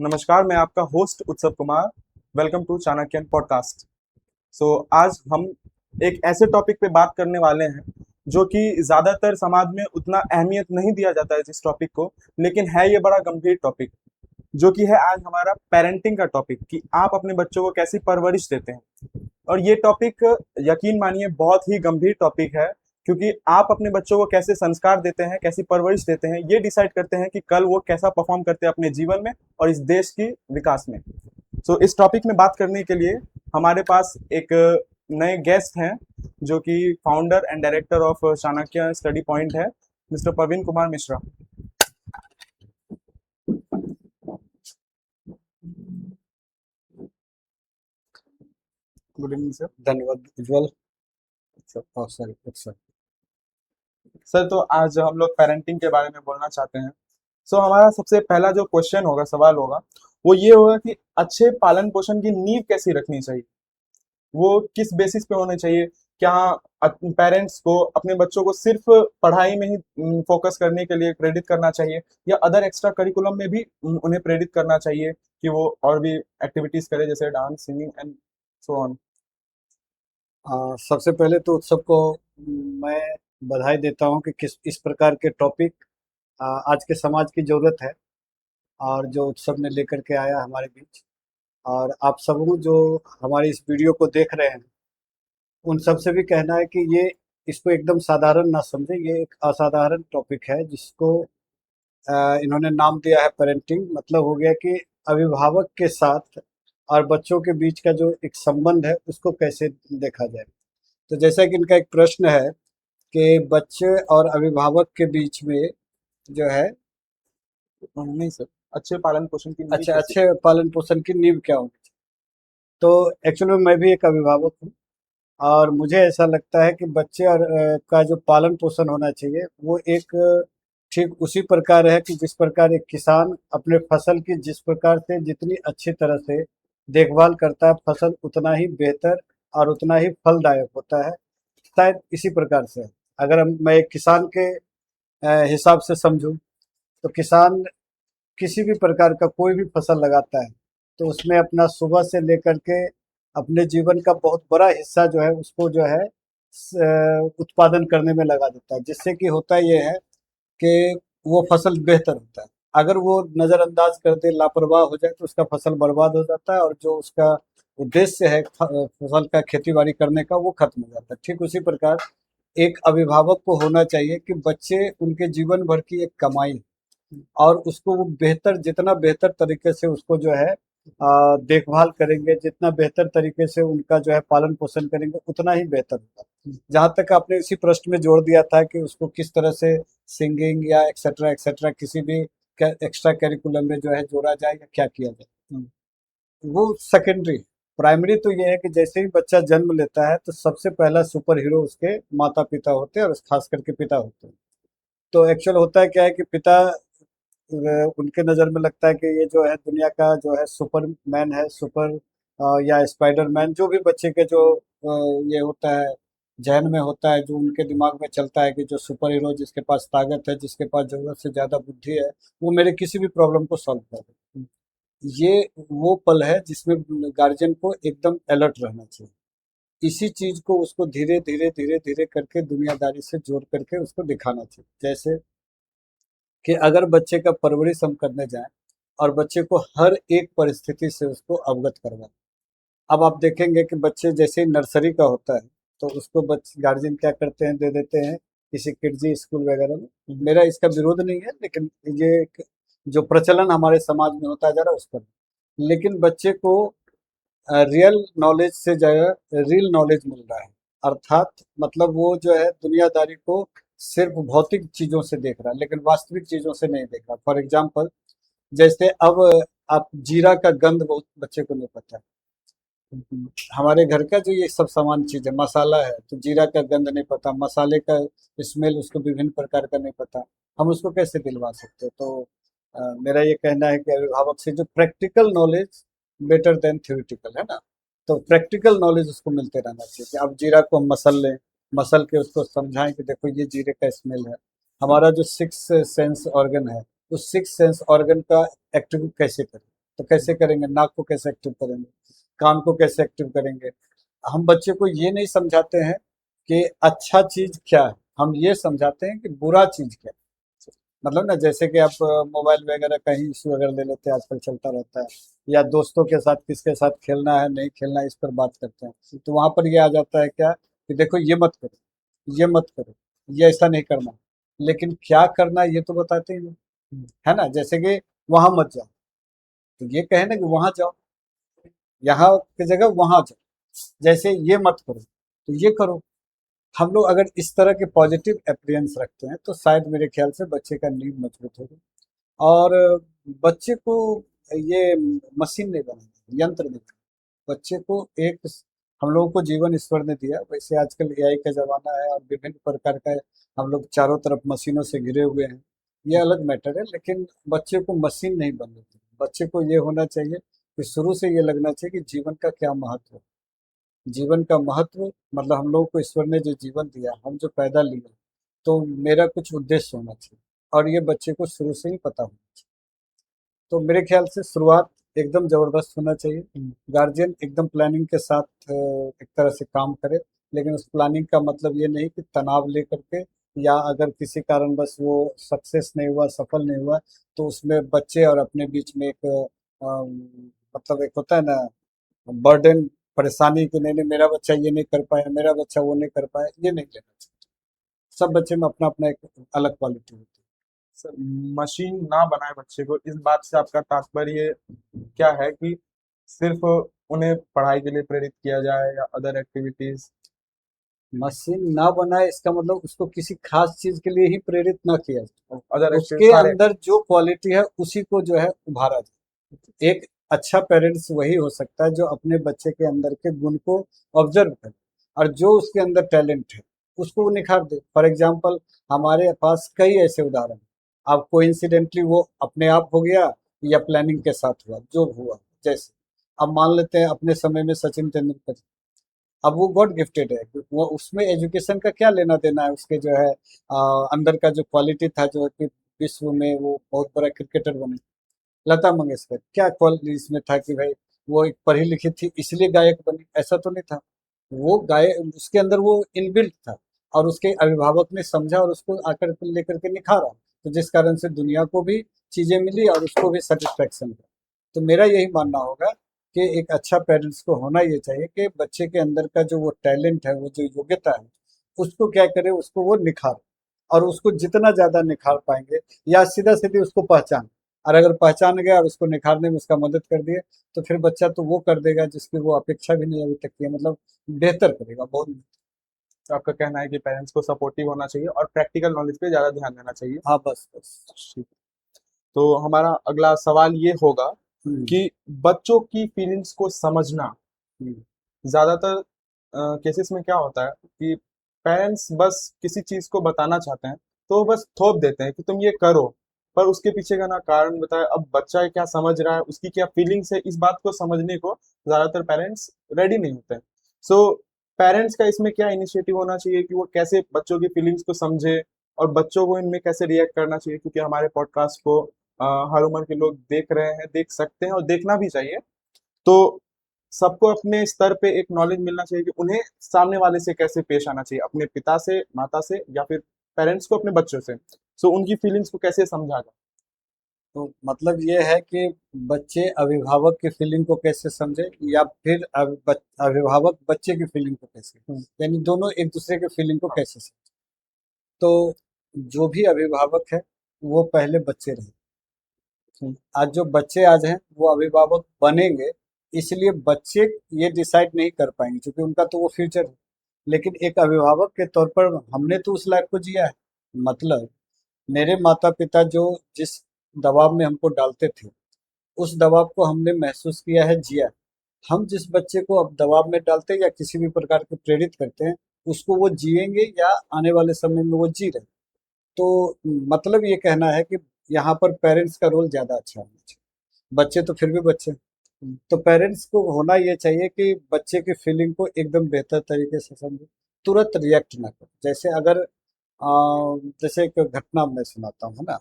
नमस्कार, मैं आपका host Utsav Kumar. Welcome to Chanakyan podcast. आज हम एक ऐसे टॉपिक पे बात करने वाले हैं जो कि ज़्यादातर समाज में उतना अहमियत नहीं दिया जाता है जिस टॉपिक को, लेकिन है ये बड़ा गंभीर टॉपिक, जो कि है आज हमारा पेरेंटिंग का टॉपिक कि आप अपने बच्चों को कैसी परवरिश देते हैं। और ये टॉपिक, यकीन मानिए, बहुत ही गंभीर टॉपिक है, क्योंकि आप अपने बच्चों को कैसे संस्कार देते हैं, कैसी परवरिश देते हैं, ये डिसाइड करते हैं कि कल वो कैसा परफॉर्म करते हैं अपने जीवन में और इस देश की विकास में। इस टॉपिक में बात करने के लिए हमारे पास एक नए गेस्ट हैं, जो कि founder and director of Chanakya study point है, mister Praveen Kumar Mishra. Good evening sir. धन्यवाद उज्जवल। सर सर, तो आज हम लोग पेरेंटिंग के बारे में बोलना चाहते हैं। हमारा सबसे पहला जो क्वेश्चन होगा, सवाल होगा, वो ये होगा कि अच्छे पालन पोषण की नींव कैसी रखनी चाहिए, वो किस बेसिस पे होने चाहिए। क्या पेरेंट्स को अपने बच्चों को सिर्फ पढ़ाई में ही फोकस करने के लिए प्रेरित करना चाहिए, या अदर एक्स्ट्रा करिकुलम में भी उन्हें प्रेरित करना चाहिए कि वो और भी एक्टिविटीज करे, जैसे dance, singing and so on. सबसे पहले तो उत्सव को मैं बधाई देता हूं कि किस इस प्रकार के टॉपिक आज के समाज की ज़रूरत है और जो उत्सव ने लेकर के आया हमारे बीच। और आप सबों जो हमारे इस वीडियो को देख रहे हैं, उन सब से भी कहना है कि ये इसको एकदम साधारण ना समझें। ये एक असाधारण टॉपिक है जिसको इन्होंने नाम दिया है पेरेंटिंग। मतलब हो गया कि अभिभावक के साथ और बच्चों के बीच का जो एक संबंध है उसको कैसे देखा जाए। तो जैसा कि इनका एक प्रश्न है कि बच्चे और अभिभावक के बीच में जो है, नहीं सर, अच्छे पालन पोषण की नींव अच्छा, कैसी। अच्छे पालन पोषण की नींव क्या होगी। तो एक्चुअली में मैं भी एक अभिभावक हूँ और मुझे ऐसा लगता है कि बच्चे और का जो पालन पोषण होना चाहिए वो एक ठीक उसी प्रकार है कि जिस प्रकार एक किसान अपने फसल की जिस प्रकार से जितनी अच्छी तरह से देखभाल करता है, फसल उतना ही बेहतर और उतना ही फलदायक होता है। शायद इसी प्रकार से अगर मैं एक किसान के हिसाब से समझूं, तो किसान किसी भी प्रकार का कोई भी फसल लगाता है तो उसमें अपना सुबह से लेकर के अपने जीवन का बहुत बड़ा हिस्सा जो है उसको जो है उत्पादन करने में लगा देता है, जिससे कि होता ये है कि वो फसल बेहतर होता है। अगर वो नज़रअंदाज कर दे, लापरवाह हो जाए, तो उसका फसल बर्बाद हो जाता है और जो उसका उद्देश्य है फसल का खेती बाड़ी करने का, वो खत्म हो जाता है। ठीक उसी प्रकार एक अभिभावक को होना चाहिए कि बच्चे उनके जीवन भर की एक कमाई है और उसको वो बेहतर, जितना बेहतर तरीके से उसको जो है देखभाल करेंगे, जितना बेहतर तरीके से उनका जो है पालन पोषण करेंगे, उतना ही बेहतर होगा। जहाँ तक आपने इसी प्रश्न में जोड़ दिया था कि उसको किस तरह से सिंगिंग या एक्सेट्रा एक्सेट्रा किसी भी एक्स्ट्रा करिकुलम में जो है जोड़ा जाए या क्या किया जाए, वो सेकेंडरी। प्राइमरी तो ये है कि जैसे ही बच्चा जन्म लेता है तो सबसे पहला सुपर हीरो उसके माता पिता होते हैं और खास करके पिता होते हैं। तो एक्चुअल होता है क्या है कि पिता उनके नज़र में लगता है कि ये जो है दुनिया का जो है सुपर मैन है, सुपर या स्पाइडर मैन, जो भी बच्चे के जो ये होता है, जहन में होता है, जो उनके दिमाग में चलता है कि जो सुपर हीरो, जिसके पास ताकत है, जिसके पास ज़रूरत से ज़्यादा बुद्धि है, वो मेरे किसी भी प्रॉब्लम को सॉल्व कर दे। ये वो पल है जिसमें गार्जियन को एकदम अलर्ट रहना चाहिए। इसी चीज़ को उसको धीरे धीरे धीरे धीरे करके दुनियादारी से जोड़ करके उसको दिखाना चाहिए। जैसे कि अगर बच्चे का परवरिश हम करने जाएं और बच्चे को हर एक परिस्थिति से उसको अवगत करवाएं। अब आप देखेंगे कि बच्चे जैसे ही नर्सरी का होता है तो उसको बच्चे गार्जियन क्या करते हैं, दे देते हैं किसी किड्जी स्कूल वगैरह में। मेरा इसका विरोध नहीं है, लेकिन ये एक जो प्रचलन हमारे समाज में होता जा रहा है उस पर। लेकिन बच्चे को रियल नॉलेज से जगह रियल नॉलेज मिल रहा है, अर्थात मतलब वो जो है दुनियादारी को सिर्फ भौतिक चीज़ों से देख रहा है, लेकिन वास्तविक चीज़ों से नहीं देख रहा। फॉर एग्जाम्पल, जैसे अब आप जीरा का गंध बहुत बच्चे को नहीं पता है। हमारे घर का जो ये सब सामान चीज़ है, मसाला है, तो जीरा का गंध नहीं पता, मसाले का स्मेल उसको विभिन्न प्रकार का नहीं पता, हम उसको कैसे दिलवा सकते हैं। तो मेरा ये कहना है कि अभिभावक से जो practical knowledge better than theoretical है ना, तो प्रैक्टिकल नॉलेज उसको मिलते रहना चाहिए कि अब जीरा को हम मसल लें, मसल के उसको समझाएं कि देखो ये जीरे का स्मेल है। हमारा जो सिक्स सेंस ऑर्गन है, उस सिक्स सेंस ऑर्गन का एक्टिव कैसे करें, तो कैसे करेंगे, नाक को कैसे एक्टिव करेंगे, कान को कैसे एक्टिव करेंगे। हम बच्चे को ये नहीं समझाते हैं कि अच्छा चीज क्या है, हम ये समझाते हैं कि बुरा चीज क्या है। मतलब ना, जैसे कि आप मोबाइल वगैरह का ही इशू अगर ले लेते हैं, आजकल चलता रहता है, या दोस्तों के साथ किसके साथ खेलना है नहीं खेलना है, इस पर बात करते हैं, तो वहां पर ये आ जाता है क्या, कि देखो ये मत करो, ये मत करो, ये ऐसा नहीं करना, लेकिन क्या करना है ये तो बताते ही नहीं, है ना। जैसे कि वहां मत जाओ, तो ये कहे ना कि वहां जाओ, यहाँ की जगह वहां जाओ। जैसे ये मत करो तो ये करो। हम लोग अगर इस तरह के पॉजिटिव अप्रियंस रखते हैं तो शायद मेरे ख्याल से बच्चे का नींव मजबूत होगा। और बच्चे को ये मशीन नहीं बनाना, यंत्र नहीं बनाना। बच्चे को एक, हम लोगों को जीवन ईश्वर ने दिया, वैसे आजकल एआई का जमाना है और विभिन्न प्रकार का, हम लोग चारों तरफ मशीनों से घिरे हुए हैं, ये अलग मैटर है। लेकिन बच्चे को मशीन नहीं बनने चाहिए। बच्चे को ये होना चाहिए कि शुरू से ये लगना चाहिए कि जीवन का क्या महत्व है। जीवन का महत्व मतलब हम लोगों को ईश्वर ने जो जीवन दिया, हम जो पैदा लिए, तो मेरा कुछ उद्देश्य होना चाहिए, और ये बच्चे को शुरू से ही पता होना चाहिए। तो मेरे ख्याल से शुरुआत एकदम जबरदस्त होना चाहिए। गार्जियन एकदम प्लानिंग के साथ एक तरह से काम करे, लेकिन उस प्लानिंग का मतलब ये नहीं कि तनाव लेकर के, या अगर किसी कारणवश वो सक्सेस नहीं हुआ, सफल नहीं हुआ, तो उसमें बच्चे और अपने बीच में एक मतलब एक होता है ना, बर्डन, परेशानी कि नहीं नहीं मेरा बच्चा ये नहीं कर पाया, मेरा बच्चा वो नहीं कर पाया, ये नहीं लेना चाहिए। सब बच्चे में अपना अपना एक अलग क्वालिटी होती सर, मशीन ना बनाए बच्चे को, इस बात से आपका तात्पर्य क्या है कि सिर्फ उन्हें पढ़ाई के लिए प्रेरित किया जाए या अदर एक्टिविटीज? है। मशीन ना बनाए इसका मतलब उसको किसी खास चीज के लिए ही प्रेरित ना किया जाए, अदर एक्टिविटीज उसके सारे। अंदर जो क्वालिटी है उसी को जो है उभारा जाए। एक अच्छा पेरेंट्स वही हो सकता है जो अपने बच्चे के अंदर के गुण को ऑब्जर्व करे, और जो उसके अंदर टैलेंट है उसको वो निखार दे। फॉर एग्जाम्पल, हमारे पास कई ऐसे उदाहरण हैं। अब कोइंसिडेंटली वो अपने आप हो गया या प्लानिंग के साथ हुआ, जो हुआ। जैसे अब मान लेते हैं अपने समय में सचिन तेंदुलकर, अब वो गॉड गिफ्टेड है, वो उसमें एजुकेशन का क्या लेना देना है, उसके जो है अंदर का जो क्वालिटी था, जो है कि विश्व में वो बहुत बड़ा क्रिकेटर बने। लता मंगेशकर, क्या क्वालिटी इसमें था कि भाई वो एक पढ़ी लिखी थी इसलिए गायक बनी, ऐसा तो नहीं था। वो गाय, उसके अंदर वो इनबिल्ट था, और उसके अभिभावक ने समझा और उसको आकर के लेकर के निखारा, तो जिस कारण से दुनिया को भी चीजें मिली और उसको भी सेटिस्फेक्शन हुआ। तो मेरा यही मानना होगा कि एक अच्छा पेरेंट्स को होना ये चाहिए कि बच्चे के अंदर का जो वो टैलेंट है, वो जो योग्यता है, उसको क्या करे, उसको वो निखार, और उसको जितना ज्यादा निखार पाएंगे, या सीधा सीधी उसको पहचान, और अगर पहचान गया और उसको निखारने में उसका मदद कर दिए, तो फिर बच्चा तो वो कर देगा जिसकी वो अपेक्षा भी नहीं अभी तक की है, मतलब बेहतर करेगा बहुत। तो आपका कहना है कि पेरेंट्स को सपोर्टिव होना चाहिए और प्रैक्टिकल नॉलेज पे ज्यादा ध्यान देना चाहिए। हाँ, बस बस। ठीक। तो हमारा अगला सवाल ये होगा हम्म। कि बच्चों की फीलिंग्स को समझना, हम्म। ज्यादातर केसेस में क्या होता है कि पेरेंट्स बस किसी चीज को बताना चाहते हैं तो वो बस थोप देते हैं कि तुम ये करो, पर उसके पीछे का ना कारण बताए, अब बच्चा क्या समझ रहा है, उसकी क्या फीलिंग्स है, इस बात को समझने को ज्यादातर पेरेंट्स रेडी नहीं होते। सो पेरेंट्स का इसमें क्या इनिशिएटिव होना चाहिए कि वो कैसे बच्चों की फीलिंग्स को समझे और बच्चों को इनमें कैसे रिएक्ट करना चाहिए, क्योंकि हमारे पॉडकास्ट को हर उम्र के लोग देख रहे हैं, देख सकते हैं और देखना भी चाहिए। तो सबको अपने स्तर पे एक नॉलेज मिलना चाहिए कि उन्हें सामने वाले से कैसे पेश आना चाहिए, अपने पिता से, माता से, या फिर पेरेंट्स को अपने बच्चों से। सो उनकी फीलिंग्स को कैसे समझा जाए। तो मतलब ये है कि बच्चे अभिभावक की फीलिंग को कैसे समझे, या फिर अभिभावक बच्चे की फीलिंग को कैसे, यानी दोनों एक दूसरे के फीलिंग को कैसे समझे। तो जो भी अभिभावक है वो पहले बच्चे रहे। आज जो बच्चे आज हैं वो अभिभावक बनेंगे, इसलिए बच्चे ये डिसाइड नहीं कर पाएंगे क्योंकि उनका तो वो फ्यूचर है। लेकिन एक अभिभावक के तौर पर हमने तो उस लाइफ को जिया है। मतलब मेरे माता पिता जो जिस दबाव में हमको डालते थे, उस दबाव को हमने महसूस किया है, जिया है। हम जिस बच्चे को अब दबाव में डालते हैं या किसी भी प्रकार के प्रेरित करते हैं, उसको वो जिएंगे या आने वाले समय में वो जी रहे। तो मतलब ये कहना है कि यहाँ पर पेरेंट्स का रोल ज्यादा अच्छा होना चाहिए। बच्चे तो फिर भी बच्चे हैं। तो पेरेंट्स को होना ये चाहिए कि बच्चे की फीलिंग को एकदम बेहतर तरीके से समझे, तुरंत रिएक्ट ना करे। जैसे अगर जैसे एक घटना मैं सुनाता हूँ, है ना।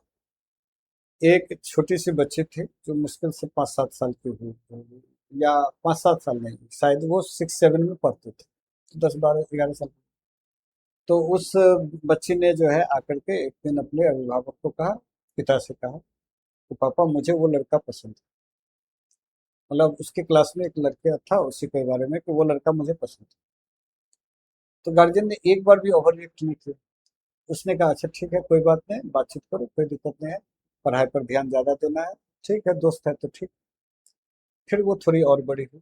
एक छोटी सी बच्ची थी जो मुश्किल से 5-7 साल की हुई होगी, या 5-7 साल नहीं, शायद वो 6-7 में पढ़ते थे, 10-12-11 साल। तो उस बच्ची ने जो है आकर के एक दिन अपने अभिभावक को कहा, पिता से कहा कि पापा मुझे वो लड़का पसंद है। मतलब उसके क्लास में एक लड़का था, उसी के बारे में कि वो लड़का मुझे पसंद है। तो गार्जियन ने एक बार भी ओवर रिएक्ट नहीं किया। उसने कहा अच्छा ठीक है, कोई बात नहीं, बातचीत करो, कोई दिक्कत नहीं है, पढ़ाई पर ध्यान ज्यादा देना है, ठीक है, दोस्त है तो ठीक। फिर वो थोड़ी और बड़ी हुई,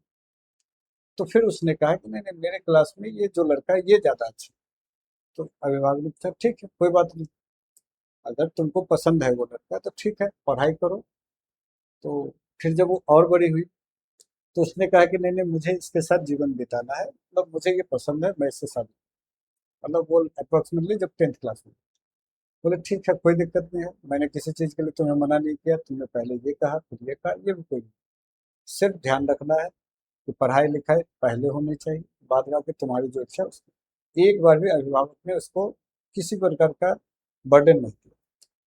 तो फिर उसने कहा कि नहीं नहीं, मेरे क्लास में ये जो लड़का है ये ज्यादा अच्छा है। तो अभिभावक ने कहा ठीक है, कोई बात नहीं, अगर तुमको पसंद है वो लड़का तो ठीक है, पढ़ाई करो। तो फिर जब वो और बड़ी हुई, तो उसने कहा कि नहीं नहीं, मुझे इसके साथ जीवन बिताना है, मतलब मुझे ये पसंद है, मैं इससे शादी। मतलब वो अप्रोक्सीमेटली जब 10th क्लास में। बोले ठीक है, कोई दिक्कत नहीं है, मैंने किसी चीज के लिए तुम्हें मना नहीं किया, तुमने पहले ये कहा फिर ये कहा, ये भी कोई नहीं। सिर्फ ध्यान रखना है कि पढ़ाई लिखाई पहले होनी चाहिए, बाद में आके तुम्हारी जो इच्छा है उसकी। एक बार भी अभिभावक ने उसको किसी प्रकार का बर्डन नहीं किया,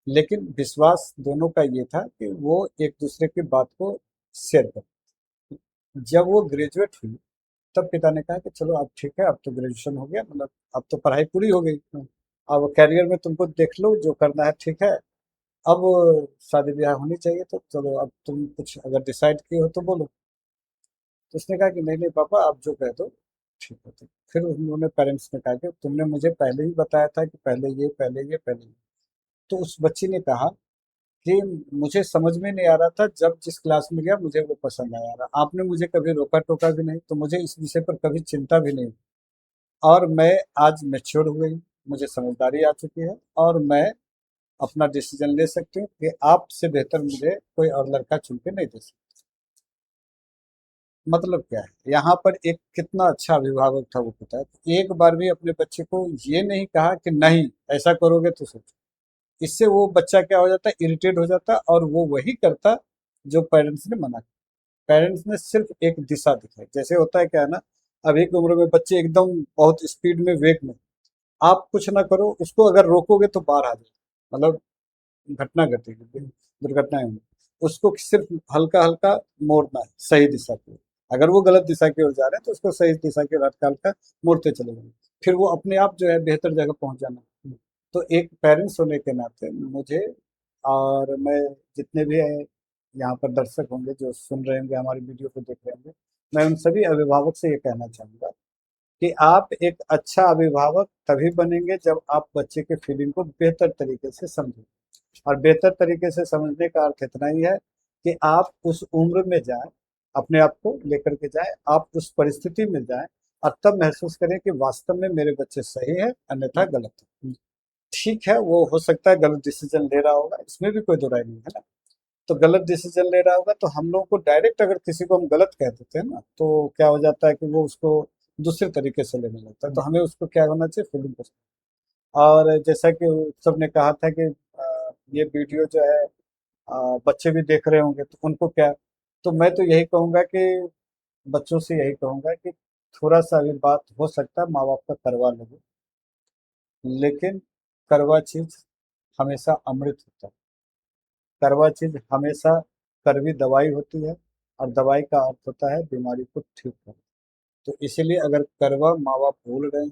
लेकिन विश्वास दोनों का ये था कि वो एक दूसरे की बात को शेयर कर। जब वो ग्रेजुएट हुई, तब पिता ने कहा कि चलो अब ठीक है, अब तो ग्रेजुएशन हो गया, मतलब अब तो पढ़ाई पूरी हो गई, अब करियर में तुमको देख लो जो करना है, ठीक है, अब शादी ब्याह होनी चाहिए, तो चलो अब तुम कुछ अगर डिसाइड किए हो तो बोलो। तो उसने कहा कि नहीं नहीं पापा, आप जो कह दो ठीक है। तो फिर उन्होंने पेरेंट्स ने कहा कि तुमने मुझे पहले ही बताया था कि पहले ये पहले ये पहले ये। तो उस बच्ची ने कहा कि मुझे समझ में नहीं आ रहा था, जब जिस क्लास में गया मुझे वो पसंद आया रहा, आपने मुझे कभी रोका टोका भी नहीं, तो मुझे इस विषय पर कभी चिंता भी नहीं हुई। और मैं आज मैच्योर हो गई, मुझे समझदारी आ चुकी है, और मैं अपना डिसीजन ले सकती हूँ कि आपसे बेहतर मुझे कोई और लड़का चुन के नहीं दे सकता। मतलब क्या है, यहाँ पर एक कितना अच्छा अभिभावक था वो पिता, एक बार भी अपने बच्चे को ये नहीं कहा कि नहीं ऐसा करोगे तो सोचो। इससे वो बच्चा क्या हो जाता है, इरिटेट हो जाता, और वो वही करता जो पेरेंट्स ने मना किया। पेरेंट्स ने सिर्फ एक दिशा दिखाई, जैसे होता है क्या है ना, अभी की उम्र में बच्चे एकदम बहुत स्पीड में, वेग में, आप कुछ ना करो उसको, अगर रोकोगे तो बाहर आ जाए, मतलब घटना घटेगी, दुर्घटनाएं होंगी। उसको सिर्फ हल्का हल्का मोड़ना है सही दिशा की ओर। अगर वो गलत दिशा की ओर जा रहे हैं तो उसको सही दिशा की ओर हल्का हल्का मोड़ते चले जाएंगे, फिर वो अपने आप जो है बेहतर जगह पहुंच जाना। तो एक पेरेंट्स होने के नाते मुझे, और मैं, जितने भी यहाँ पर दर्शक होंगे जो सुन रहे होंगे, हमारी वीडियो को देख रहे होंगे, मैं उन सभी अभिभावक से ये कहना चाहूंगा कि आप एक अच्छा अभिभावक तभी बनेंगे जब आप बच्चे के फीलिंग को बेहतर तरीके से समझें। और बेहतर तरीके से समझने का अर्थ इतना ही है कि आप उस उम्र में जाएं, अपने आप को लेकर के जाएं, आप उस परिस्थिति में जाएं, और तब महसूस करें कि वास्तव में मेरे बच्चे सही है, अन्यथा गलत है। ठीक है, वो हो सकता है गलत डिसीजन ले रहा होगा, इसमें भी कोई दो राय नहीं है ना। तो गलत डिसीजन ले रहा होगा, तो हम लोगों को डायरेक्ट अगर किसी को हम गलत कह देते हैं ना, तो क्या हो जाता है कि वो उसको दूसरे तरीके से लेने लगता है। तो हमें उसको क्या होना चाहिए, फीलिंग को। और जैसा कि सब ने कहा था कि ये वीडियो जो है बच्चे भी देख रहे होंगे, तो उनको क्या, तो मैं तो यही कहूंगा कि बच्चों से यही कहूंगा कि थोड़ा सा भी बात हो सकता है माँ बाप का करवा लगे, लेकिन करवा चीज हमेशा अमृत होता है। कड़वा चीज हमेशा कड़वी दवाई होती है, और दवाई का अर्थ होता है बीमारी को ठीक करना। तो इसीलिए अगर कड़वा माँ बाप बोल रहे हैं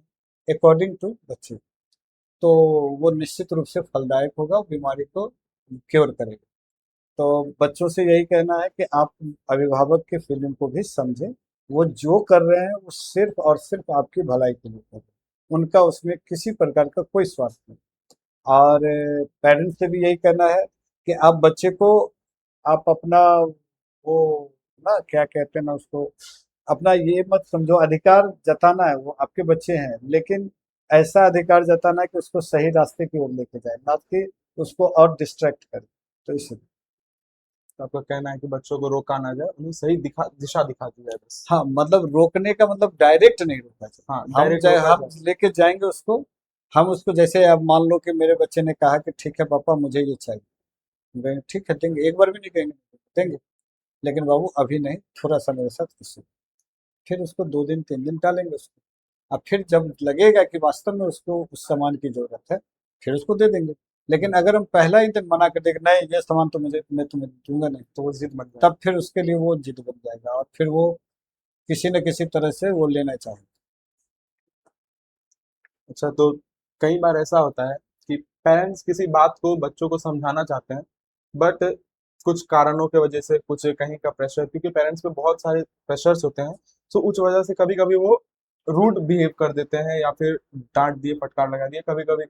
अकॉर्डिंग टू बच्चे, तो वो निश्चित रूप से फलदायक होगा, बीमारी को क्योर करेगा। तो बच्चों से यही कहना है कि आप अभिभावक के फीलिंग को भी समझें, वो जो कर रहे हैं वो सिर्फ और सिर्फ आपकी भलाई के लिए कर रहे हैं, उनका उसमें किसी प्रकार का कोई स्वार्थ नहीं। और पेरेंट्स से भी यही कहना है कि आप बच्चे को, आप अपना वो, ना क्या कहते हैं ना उसको, अपना ये मत समझो, अधिकार जताना है, वो आपके बच्चे हैं, लेकिन ऐसा अधिकार जताना है कि उसको सही रास्ते की ओर लेके जाए, ना कि उसको और डिस्ट्रैक्ट करे। तो इसलिए तो आपका कहना है कि बच्चों को रोका ना जाए, उन्हें सही दिशा दिखा दी जाए बस। हाँ, मतलब रोकने का मतलब डायरेक्ट नहीं रोका हाँ, जाए, हम डायरेक्ट चाहे रोका हम जाए। लेके जाएंगे उसको। हम उसको, जैसे अब मान लो कि मेरे बच्चे ने कहा कि ठीक है पापा मुझे ये चाहिए, हम कहेंगे ठीक है देंगे, एक बार भी नहीं कहेंगे देंगे, लेकिन बाबू अभी नहीं, थोड़ा सा मेरे साथ इसी। फिर उसको 2 दिन 3 दिन टालेंगे उसको, अब फिर जब लगेगा कि वास्तव में उसको उस सामान की जरूरत है, फिर उसको दे देंगे। लेकिन अगर हम पहला ही दिन मना कर दें कि नहीं ये सामान तो मैं तुम्हें दूंगा नहीं, तो वो जिद बन जाए। तब फिर उसके लिए वो जिद बन जाएगा और फिर वो किसी न किसी तरह से वो लेना चाहेगा। अच्छा, तो कई बार ऐसा होता है कि पेरेंट्स किसी बात को बच्चों को समझाना चाहते हैं, बट कुछ कारणों की वजह से, कुछ कहीं का प्रेशर, क्योंकि पेरेंट्स पे बहुत सारे प्रेशर्स होते हैं, तो उस वजह से कभी कभी वो रूड बिहेव कर देते हैं या फिर डांट दिए, फटकार लगा दिए, कभी कभी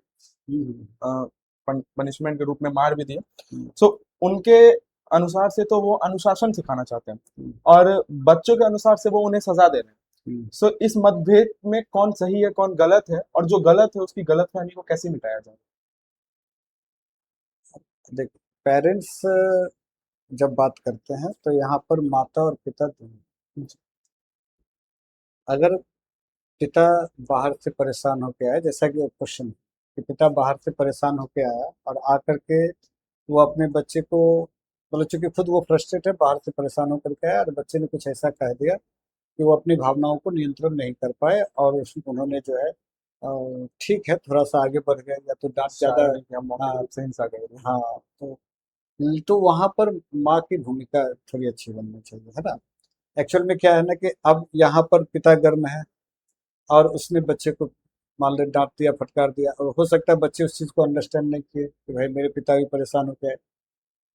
हम्म, पनिशमेंट के रूप में मार भी दिए। हम्म, सो उनके अनुसार से तो वो अनुशासन सिखाना चाहते हैं, हम्म, और बच्चों के अनुसार से वो उन्हें सजा दे रहे हैं। हम्म। सो इस मतभेद में कौन सही है, कौन गलत है, और जो गलत है उसकी गलतफहमी को कैसे मिटाया जाए? देख, पेरेंट्स जब बात करते हैं तो यहाँ पर माता और पिता दोनों, अगर पिता बाहर से परेशान होके आया, जैसा कि क्वेश्चन कि पिता बाहर से परेशान होके आया और आकर के वो अपने बच्चे को, मतलब चूंकि खुद वो फ्रस्ट्रेट है, बाहर से परेशान होकर के आया और बच्चे ने कुछ ऐसा कह दिया कि वो अपनी भावनाओं को नियंत्रण नहीं कर पाए और उन्होंने जो है ठीक है थोड़ा सा आगे बढ़ गए या तो डांट ज्यादा। शारीरिक या मौखिक हाँ, रूप से हिंसा करें? हाँ, तो वहां पर माँ की भूमिका थोड़ी अच्छी बननी चाहिए, है ना। एक्चुअल में क्या है ना कि अब यहाँ पर पिता गर्म है और उसने बच्चे को मान ले डांट दिया, फटकार दिया, और हो सकता है बच्चे उस चीज को अंडरस्टैंड नहीं किए कि भाई मेरे पिता भी परेशान हो गए।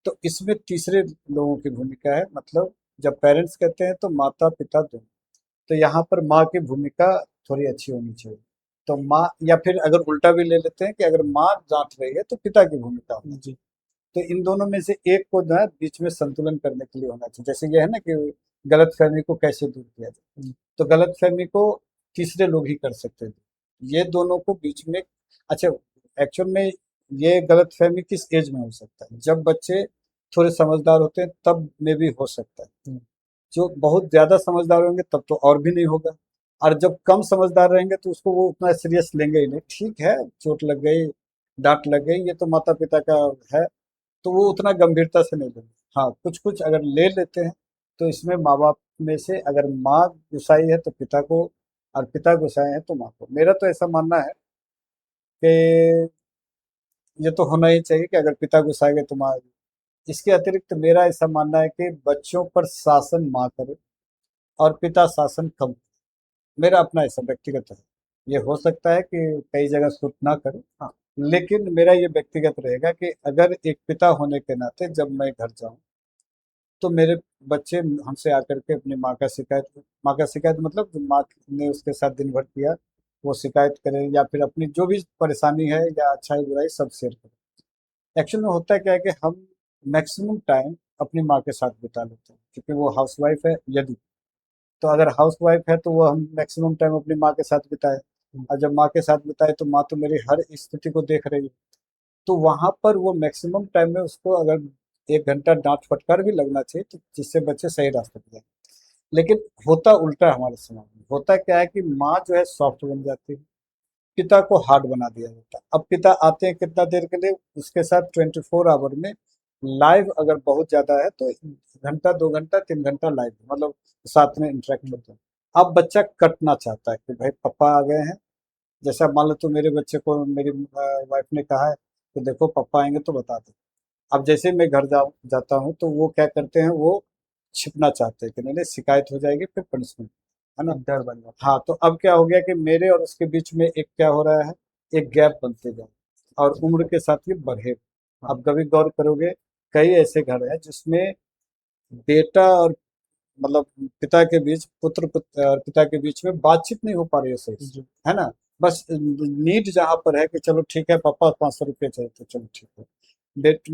तो इसमें तीसरे लोगों की भूमिका है, मतलब जब पेरेंट्स कहते हैं तो माता पिता दोनों, तो यहाँ पर माँ की भूमिका थोड़ी अच्छी होनी चाहिए। तो माँ, या फिर अगर उल्टा भी ले लेते हैं कि अगर माँ डांट रही है तो पिता की भूमिका होनी जी। चाहिए। तो इन दोनों में से एक को जो है बीच में संतुलन करने के लिए होना चाहिए। जैसे ये है ना कि गलत फहमी को कैसे दूर किया जाए, तो गलत फहमी को तीसरे लोग ही कर सकते हैं। ये दोनों को बीच में, अच्छा, एक्चुअल में ये गलत फहमी किस एज में हो सकता है? जब बच्चे थोड़े समझदार होते हैं तब में भी हो सकता है। जो बहुत ज्यादा समझदार होंगे तब तो और भी नहीं होगा, और जब कम समझदार रहेंगे तो उसको वो उतना सीरियस लेंगे ही नहीं। ठीक है, चोट लग गई, डांट लग गई, ये तो माता पिता का है, तो वो उतना गंभीरता से नहीं लेंगे। हाँ, कुछ कुछ अगर ले लेते हैं तो इसमें माँ बाप में से अगर माँ गुस्साई है तो पिता को, और पिता गुस्साए हैं तो माँ को। मेरा तो ऐसा मानना है कि ये तो होना ही चाहिए कि अगर पिता गुस्साएंगे तो माँ। इसके अतिरिक्त मेरा ऐसा मानना है कि बच्चों पर शासन माँ करे और पिता शासन कम। मेरा अपना ऐसा व्यक्तिगत है। ये हो सकता है कि कई जगह सूट ना करे, हाँ, लेकिन मेरा ये व्यक्तिगत रहेगा कि अगर एक पिता होने के नाते जब मैं घर जाऊं तो मेरे बच्चे हमसे आकर के अपनी माँ का शिकायत मतलब जो माँ ने उसके साथ दिन भर किया वो शिकायत करें, या फिर अपनी जो भी परेशानी है या अच्छाई बुराई सब शेयर करें। एक्चुअल में होता क्या है कि हम मैक्सिमम टाइम अपनी माँ के साथ बिता लेते हैं क्योंकि वो हाउस वाइफ है। यदि, तो अगर हाउस वाइफ है तो वो हम मैक्सिमम टाइम अपनी माँ के साथ बिताए, और जब माँ के साथ बिताए तो माँ तो मेरी हर स्थिति को देख रही है। तो वहां पर वो मैक्सिमम टाइम में उसको अगर 1 घंटा डांट फटकार भी लगना चाहिए तो जिससे बच्चे सही रास्ते पर जाए। लेकिन होता उल्टा है हमारे समाज में। होता क्या है कि माँ जो है सॉफ्ट बन जाती है, पिता को हार्ड बना दिया जाता है। अब पिता आते हैं कितना देर के लिए, उसके साथ 24 आवर में लाइव अगर बहुत ज्यादा है तो घंटा 2 घंटा 3 घंटा लाइव, मतलब साथ में इंटरेक्ट होते हैं। अब बच्चा कटना चाहता है कि भाई पापा आ गए हैं। जैसा मान लो तो मेरे बच्चे को मेरी वाइफ ने कहा है कि देखो पापा आएंगे तो बता दो। अब जैसे मैं घर जाता हूँ तो वो क्या करते हैं, वो छिपना चाहते हैं कि नहीं नहीं शिकायत हो जाएगी फिर पनिशमेंट, है ना। एक डर बन जाता हाँ, तो अब क्या हो गया कि मेरे और उसके बीच में एक क्या हो रहा है, एक गैप बनते जा रहा है और उम्र के साथ ये बढ़े। है। हाँ। अब कभी गौर करोगे, कई ऐसे घर हैं जिसमें बेटा और मतलब पिता के बीच, पुत्र और पिता के बीच में बातचीत नहीं हो पा रही है सही से, जी। है ना। बस नीड जहाँ पर है कि चलो ठीक है पापा 500 रुपये चाहिए तो चलो ठीक है,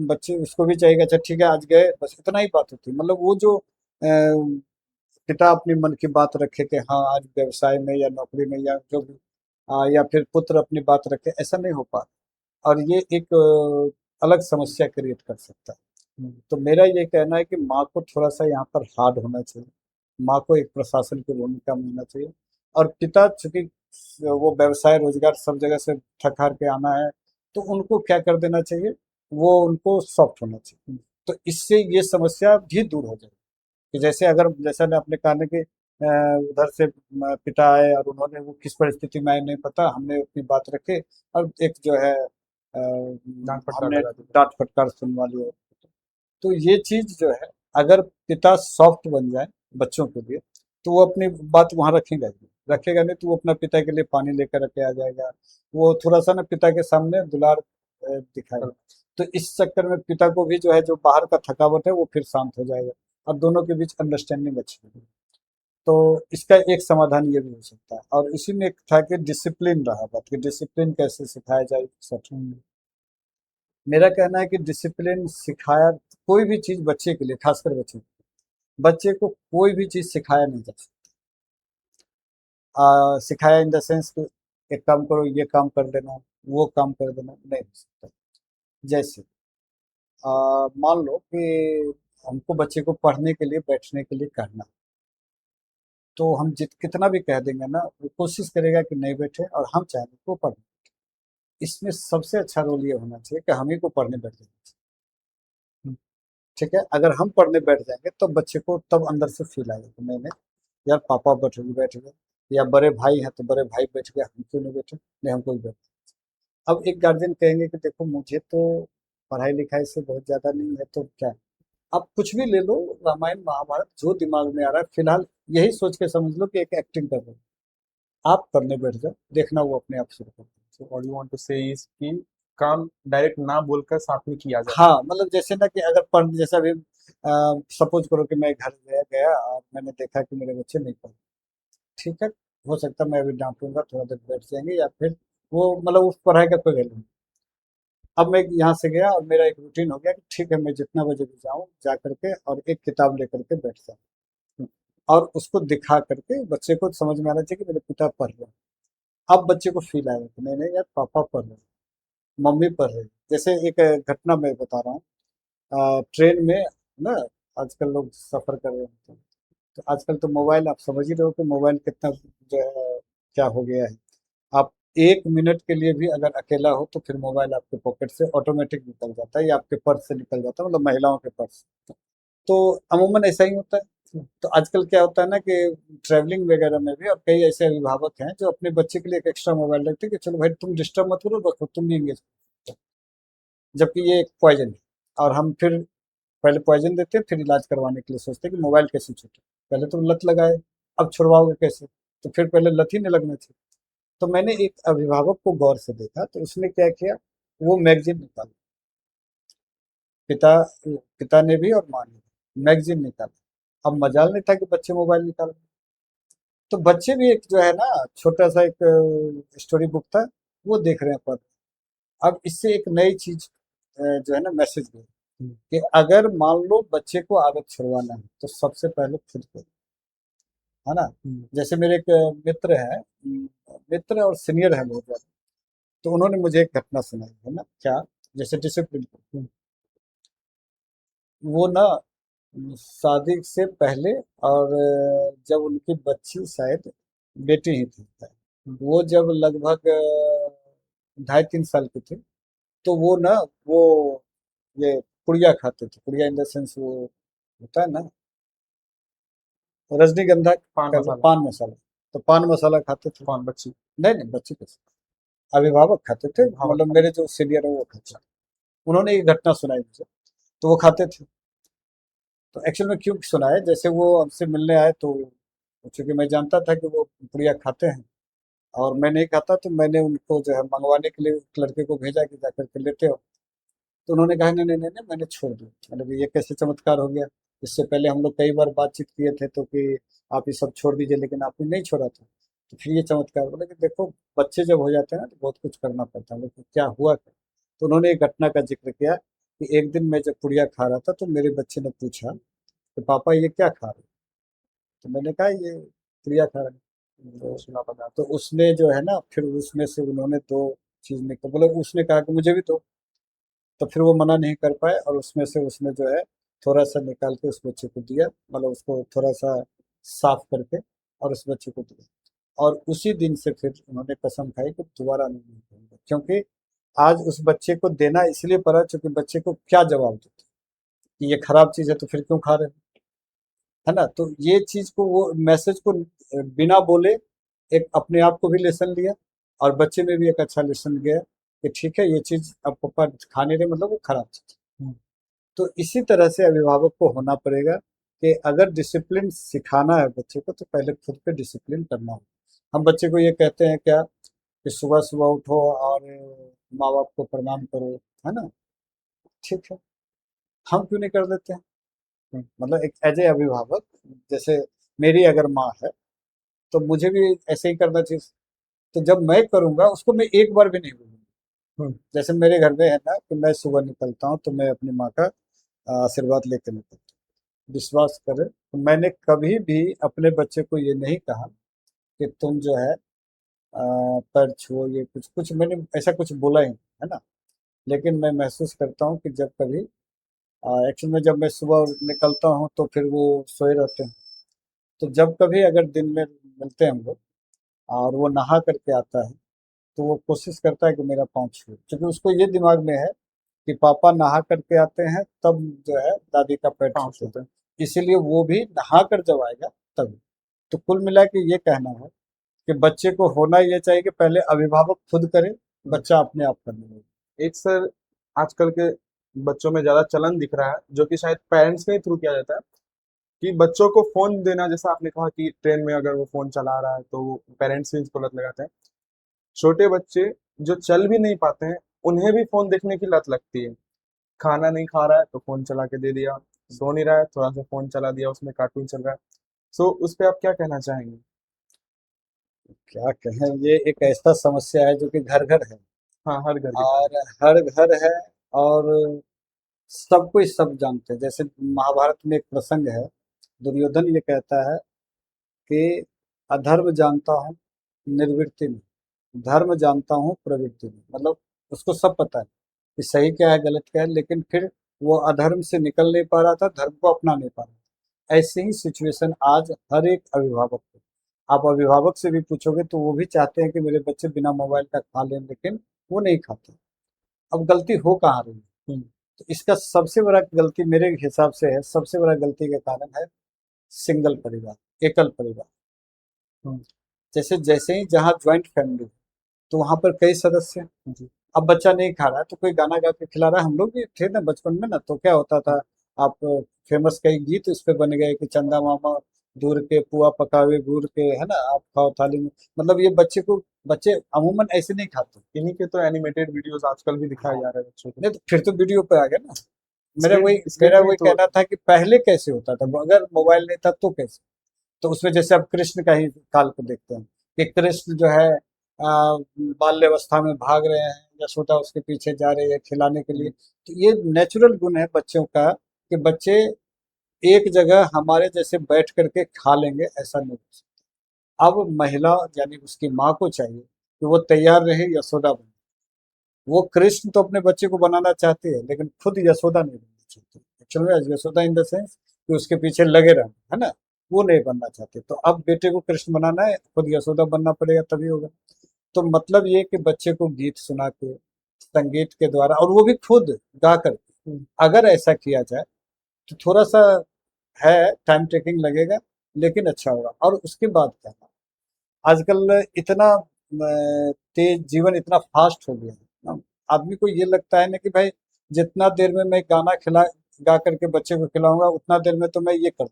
बच्चे उसको भी चाहिए, अच्छा ठीक है आज गए, बस इतना ही बात होती है। मतलब वो जो पिता अपनी मन की बात रखे कि हाँ आज व्यवसाय में या नौकरी में या जो भी, या फिर पुत्र अपनी बात रखे, ऐसा नहीं हो पा रहा और ये एक अलग समस्या क्रिएट कर सकता है। तो मेरा ये कहना है कि माँ को थोड़ा सा यहाँ पर हार्ड होना चाहिए। माँ को एक प्रशासन की भूमिका में होना चाहिए, और पिता चूंकि वो व्यवसाय रोजगार सब जगह से थक हार के आना है, तो उनको क्या कर देना चाहिए, वो उनको सॉफ्ट होना चाहिए। तो इससे ये समस्या भी दूर हो जाएगी कि जैसे अगर जैसा ने आपने कहा ना कि उधर से पिता आए और उन्होंने वो किस परिस्थिति में आए नहीं पता, हमने अपनी बात रखे और एक जो है डांट फटकार हमने लगा दी। डांट फटकार सुनवा लिया। तो ये चीज जो है, अगर पिता सॉफ्ट बन जाए बच्चों के लिए, तो वो अपनी बात वहां रखेगा ही। रखेगा नहीं तो वो अपना पिता के लिए पानी लेकर के आ जाएगा। वो थोड़ा सा ना पिता के सामने दुलार दिखाएगा। तो इस चक्कर में पिता को भी जो है, जो बाहर का थकावट है वो फिर शांत हो जाएगा, और दोनों के बीच अंडरस्टैंडिंग अच्छी होगी। तो इसका एक समाधान ये भी हो सकता है। और इसी में एक था कि डिसिप्लिन रहा बात, कि डिसिप्लिन कैसे सिखाया जाए सच में। मेरा कहना है कि डिसिप्लिन सिखाया, कोई भी चीज बच्चे के लिए, खासकर बच्चे को कोई भी चीज सिखाया नहीं जा सकता। सिखाया इन द सेंस कि एक काम करो, ये काम कर देना, वो काम कर देना, नहीं हो सकता। जैसे मान लो कि हमको बच्चे को पढ़ने के लिए, बैठने के लिए कहना, तो हम जित कितना भी कह देंगे ना, वो कोशिश करेगा कि नहीं बैठे, और हम चाहेंगे तो पढ़े। इसमें सबसे अच्छा रोल ये होना चाहिए कि हम ही को पढ़ने बैठ जाना चाहिए। ठीक है, अगर हम पढ़ने बैठ जाएंगे तो बच्चे को तब अंदर से फील आएगा कि नहीं नहीं यार, पापा बैठ गए, या बड़े भाई हैं तो बड़े भाई बैठ गए, हम क्यों नहीं बैठे, नहीं हमको भी बैठ। अब एक गार्जियन कहेंगे कि देखो मुझे तो पढ़ाई लिखाई से बहुत ज्यादा नहीं है, तो क्या, आप कुछ भी ले लो, रामायण महाभारत जो दिमाग में आ रहा है फिलहाल, यही सोच के समझ लो कि एक एक्टिंग कर रहे हो। आप पढ़ने बैठ जाओ, देखना वो अपने आप शुरू कर देगा। So what you want to say is कि काम डायरेक्ट ना बोलकर साथ में किया जाए। हाँ, मतलब जैसे ना कि अगर पढ़, जैसा अभी सपोज करो कि मैं घर गया गया और मैंने देखा कि मेरे बच्चे नहीं पढ़, ठीक है, हो सकता है मैं अभी डांटूंगा, थोड़ा देर बैठ जाएंगे, या फिर वो मतलब उस पढ़ाई का कोई वैल्यू नहीं। अब मैं यहाँ से गया और मेरा एक रूटीन हो गया कि ठीक है, मैं जितना बजे भी जाऊँ जा करके और एक किताब लेकर के बैठ जाऊँ, और उसको दिखा करके बच्चे को समझ में आना चाहिए कि मेरे पिता पढ़ रहे हैं। अब बच्चे को फील आएगा कि नहीं नहीं यार, पापा पढ़ रहे हैं, मम्मी पढ़ रही है। जैसे एक घटना मैं बता रहा हूँ, ट्रेन में ना, आजकल लोग सफर कर रहे होते हैं, तो आजकल तो मोबाइल, आप समझ ही रहे हो कि मोबाइल कितना जो है क्या हो गया है। आप 1 मिनट के लिए भी अगर अकेला हो तो फिर मोबाइल आपके पॉकेट से ऑटोमेटिक निकल जाता है, या आपके पर्स से निकल जाता है, मतलब महिलाओं के पर्स। तो अमूमन ऐसा ही होता है। तो आजकल क्या होता है ना कि ट्रैवलिंग वगैरह में भी, और कई ऐसे अभिभावक हैं जो अपने बच्चे के लिए एक एक्स्ट्रा मोबाइल रखते हैं कि चलो भाई तुम डिस्टर्ब मत करो, रखो, तुम भी एंगेज, जबकि ये एक पॉइजन है। और हम फिर पहले पॉइजन देते हैं, फिर इलाज करवाने के लिए सोचते हैं कि मोबाइल कैसे छूटे। पहले तो लत लगाए, अब छुड़वाओगे कैसे, तो फिर पहले लत ही नहीं लगना चाहिए। तो मैंने एक अभिभावक को गौर से देखा, तो उसने क्या किया, वो मैगजीन निकाला, पिता पिता ने भी और माँ ने भी मैगजीन निकाला। अब मजाल नहीं था कि बच्चे मोबाइल निकाल, तो बच्चे भी एक जो है ना, छोटा सा एक स्टोरी बुक था, वो देख रहे हैं पढ़। अब इससे एक नई चीज जो है ना, मैसेज गई कि अगर मान लो बच्चे को आदत छुड़वाना है तो सबसे पहले खुद को, है ना। जैसे मेरे एक मित्र है, मित्र और सीनियर है बहुत ज्यादा, तो उन्होंने मुझे एक घटना सुनाई है ना, क्या, जैसे डिसिप्लिन, वो ना शादी से पहले, और जब उनकी बच्ची शायद बेटी ही थी, वो जब लगभग 2.5-3 साल की थी, तो वो ना, वो ये पुड़िया खाते थे, पुड़िया इन द सेंस वो होता है ना, रजनीगंधा पान का मसाला। पान मसाला, तो पान मसाला खाते थे। कौन बच्ची? नहीं नहीं, बच्चे कैसे, अभिभावक खाते थे, भावक मतलब था। मेरे जो सीनियर है वो खाते थे। उन्होंने ये घटना सुनाई मुझे, तो वो खाते थे। तो एक्चुअल में क्यों सुनाए, जैसे वो हमसे मिलने आए, तो चूंकि मैं जानता था कि वो पुड़िया खाते हैं और मैं नहीं खाता, तो मैंने उनको जो है मंगवाने के लिए एक लड़के को भेजा कि जाकर के लेते हो। तो उन्होंने कहा नहीं नहीं नहीं नहीं, मैंने छोड़ दिया। मैंने कहा, ये कैसे चमत्कार हो गया, इससे पहले हम लोग कई बार बातचीत किए थे तो कि आप ये सब छोड़ दीजिए, लेकिन आपने नहीं छोड़ा था। तो फिर ये चमत्कार बोला कि देखो, बच्चे जब हो जाते हैं ना तो बहुत कुछ करना पड़ता है, लेकिन क्या हुआ क्या। तो उन्होंने एक घटना का जिक्र किया कि एक दिन मैं जब पुड़िया खा रहा था तो मेरे बच्चे ने पूछा कि पापा ये क्या खा रहे हो? तो मैंने कहा ये पुड़िया खा रहे हैं। सुना पदार्थ। तो उसने जो है ना, फिर उसमें से उन्होंने दो चीज निकल, बोले, उसने कहा कि मुझे भी दो। तो फिर वो मना नहीं कर पाए, और उसमें से उसने जो है थोड़ा सा निकाल के उस बच्चे को दिया, मतलब उसको थोड़ा सा साफ करके, और उस बच्चे को दिया। और उसी दिन से फिर उन्होंने कसम खाई कि दोबारा नहीं करूंगा, क्योंकि आज उस बच्चे को देना इसलिए पड़ा, क्योंकि बच्चे को क्या जवाब देते कि ये खराब चीज है तो फिर क्यों खा रहे हैं, है ना। तो ये चीज को, वो मैसेज को बिना बोले एक अपने आप को भी लेसन लिया, और बच्चे में भी एक अच्छा लेसन गया कि ठीक है ये चीज अब पापा खा नहीं रहे, मतलब वो खराब चीज। हम्म, तो इसी तरह से अभिभावक को होना पड़ेगा कि अगर डिसिप्लिन सिखाना है बच्चे को तो पहले खुद पे डिसिप्लिन करना हो। हम बच्चे को ये कहते हैं क्या कि सुबह सुबह उठो और माँ बाप को प्रणाम करो, है ना, ठीक है, हम क्यों नहीं कर देते हैं? मतलब एक एज ए अभिभावक, जैसे मेरी अगर माँ है तो मुझे भी ऐसे ही करना चाहिए। तो जब मैं करूंगा उसको मैं एक बार भी नहीं बोलूंगा। हम्म, जैसे मेरे घर में है ना कि मैं सुबह निकलता हूँ तो मैं अपनी माँ का आशीर्वाद लेके निकलता हूँ। विश्वास करें तो मैंने कभी भी अपने बच्चे को ये नहीं कहा कि तुम जो है पैर छुओ, ये कुछ कुछ मैंने ऐसा कुछ बोला ही नहीं, है ना। लेकिन मैं महसूस करता हूँ कि जब कभी एक्चुअल में जब मैं सुबह निकलता हूँ तो फिर वो सोए रहते हैं। तो जब कभी अगर दिन में मिलते हैं हम लोग और वो नहा करके आता है तो वो कोशिश करता है कि मेरा पाँव छुए, क्योंकि उसको ये दिमाग में है कि पापा नहा करके आते हैं तब जो है दादी का पैर पाँव छूते हैं, छूते हैं। इसीलिए वो भी नहा कर जब आएगा तभी। तो कुल मिला के ये कहना है कि बच्चे को होना ये चाहिए कि पहले अभिभावक खुद करे, हम्म। बच्चा अपने आप करने लगे। एक सर आजकल के बच्चों में ज्यादा चलन दिख रहा है, जो कि शायद पेरेंट्स के थ्रू किया जाता है, कि बच्चों को फोन देना। जैसा आपने कहा कि ट्रेन में अगर वो फोन चला रहा है तो पेरेंट्स भी इसको लत लगाते हैं। छोटे बच्चे जो चल भी नहीं पाते हैं, उन्हें भी फोन देखने की लत लगती है। खाना नहीं खा रहा है तो फोन चला के दे दिया, सो नहीं रहा है थोड़ा सा फोन चला दिया, उसमें कार्टून चल रहा है। सो उस पे आप क्या कहना चाहेंगे? क्या कहें, ये एक ऐसा समस्या है जो कि घर घर है हाँ, हर घर की और कहानी। हर घर है। और सब कोई सब जानते हैं। जैसे महाभारत में एक प्रसंग है, दुर्योधन ये कहता है कि अधर्म जानता हूँ निर्वृत्ति में, धर्म जानता हूँ प्रवृत्ति में। मतलब उसको सब पता है कि सही क्या है गलत क्या है, लेकिन फिर वो अधर्म से निकल नहीं पा रहा था, धर्म को अपना नहीं पा रहा था। ऐसे ही सिचुएशन आज हर एक अभिभावक को। आप अभिभावक से भी पूछोगे तो वो भी चाहते हैं कि मेरे बच्चे बिना मोबाइल का खा लें, लेकिन वो नहीं खाते। अब गलती हो कहाँ रही है? हम्म, तो इसका सबसे बड़ा गलती मेरे हिसाब से है, सबसे बड़ा गलती का कारण है सिंगल परिवार, एकल परिवार। हम्म, जैसे जैसे ही जहाँ ज्वाइंट फैमिली तो वहां पर कई सदस्य हैं। जी। अब बच्चा नहीं खा रहा है तो कोई गाना गा के खिला रहा है। हम लोग भी थे ना बचपन में ना, तो क्या होता था, आप फेमस कई गीत इस पे बन गए कि चंदा मामा दूर के पुआ पकावे गुड़ के, है ना, आप खाओ थाली में। मतलब ये बच्चे अमूमन ऐसे नहीं खाते। इन्हीं के तो एनिमेटेड वीडियोस आजकल भी दिखाए हाँ, जा रहे हैं बच्चों को। नहीं तो फिर तो वीडियो पे आ गया ना। स्क्रिप्ट मेरा स्क्रिप्ट भी वही तो। कहना था कि पहले कैसे होता था अगर मोबाइल नहीं था तो कैसे। तो उसमें जैसे अब कृष्ण का ही काल को देखते हैं कि कृष्ण जो है बाल्यावस्था में भाग रहे हैं, यशोदा उसके पीछे जा रही है खिलाने के लिए। तो ये नेचुरल गुण है बच्चों का कि बच्चे एक जगह हमारे जैसे बैठ करके खा लेंगे, ऐसा नहीं हो सकता। अब महिला यानी उसकी माँ को चाहिए कि वो तैयार रहे यशोदा बने। वो कृष्ण तो अपने बच्चे को बनाना चाहती है लेकिन खुद यशोदा नहीं बनना चाहती। एक्चुअल में यशोदा इन द सेंस कि उसके पीछे लगे रहना, है ना, वो नहीं बनना चाहते। तो अब बेटे को कृष्ण बनाना है, खुद यशोदा बनना पड़ेगा तभी होगा। तो मतलब ये कि बच्चे को गीत सुना के, संगीत के द्वारा, और वो भी खुद गा कर, अगर ऐसा किया जाए तो थोड़ा सा है टाइम टेकिंग लगेगा लेकिन अच्छा होगा। और उसके बाद क्या, आजकल इतना तेज जीवन इतना फास्ट हो गया है ना, आदमी को ये लगता है ना कि भाई जितना देर में मैं गाना खिला गा करके बच्चे को खिलाऊंगा उतना देर में तो मैं ये कर,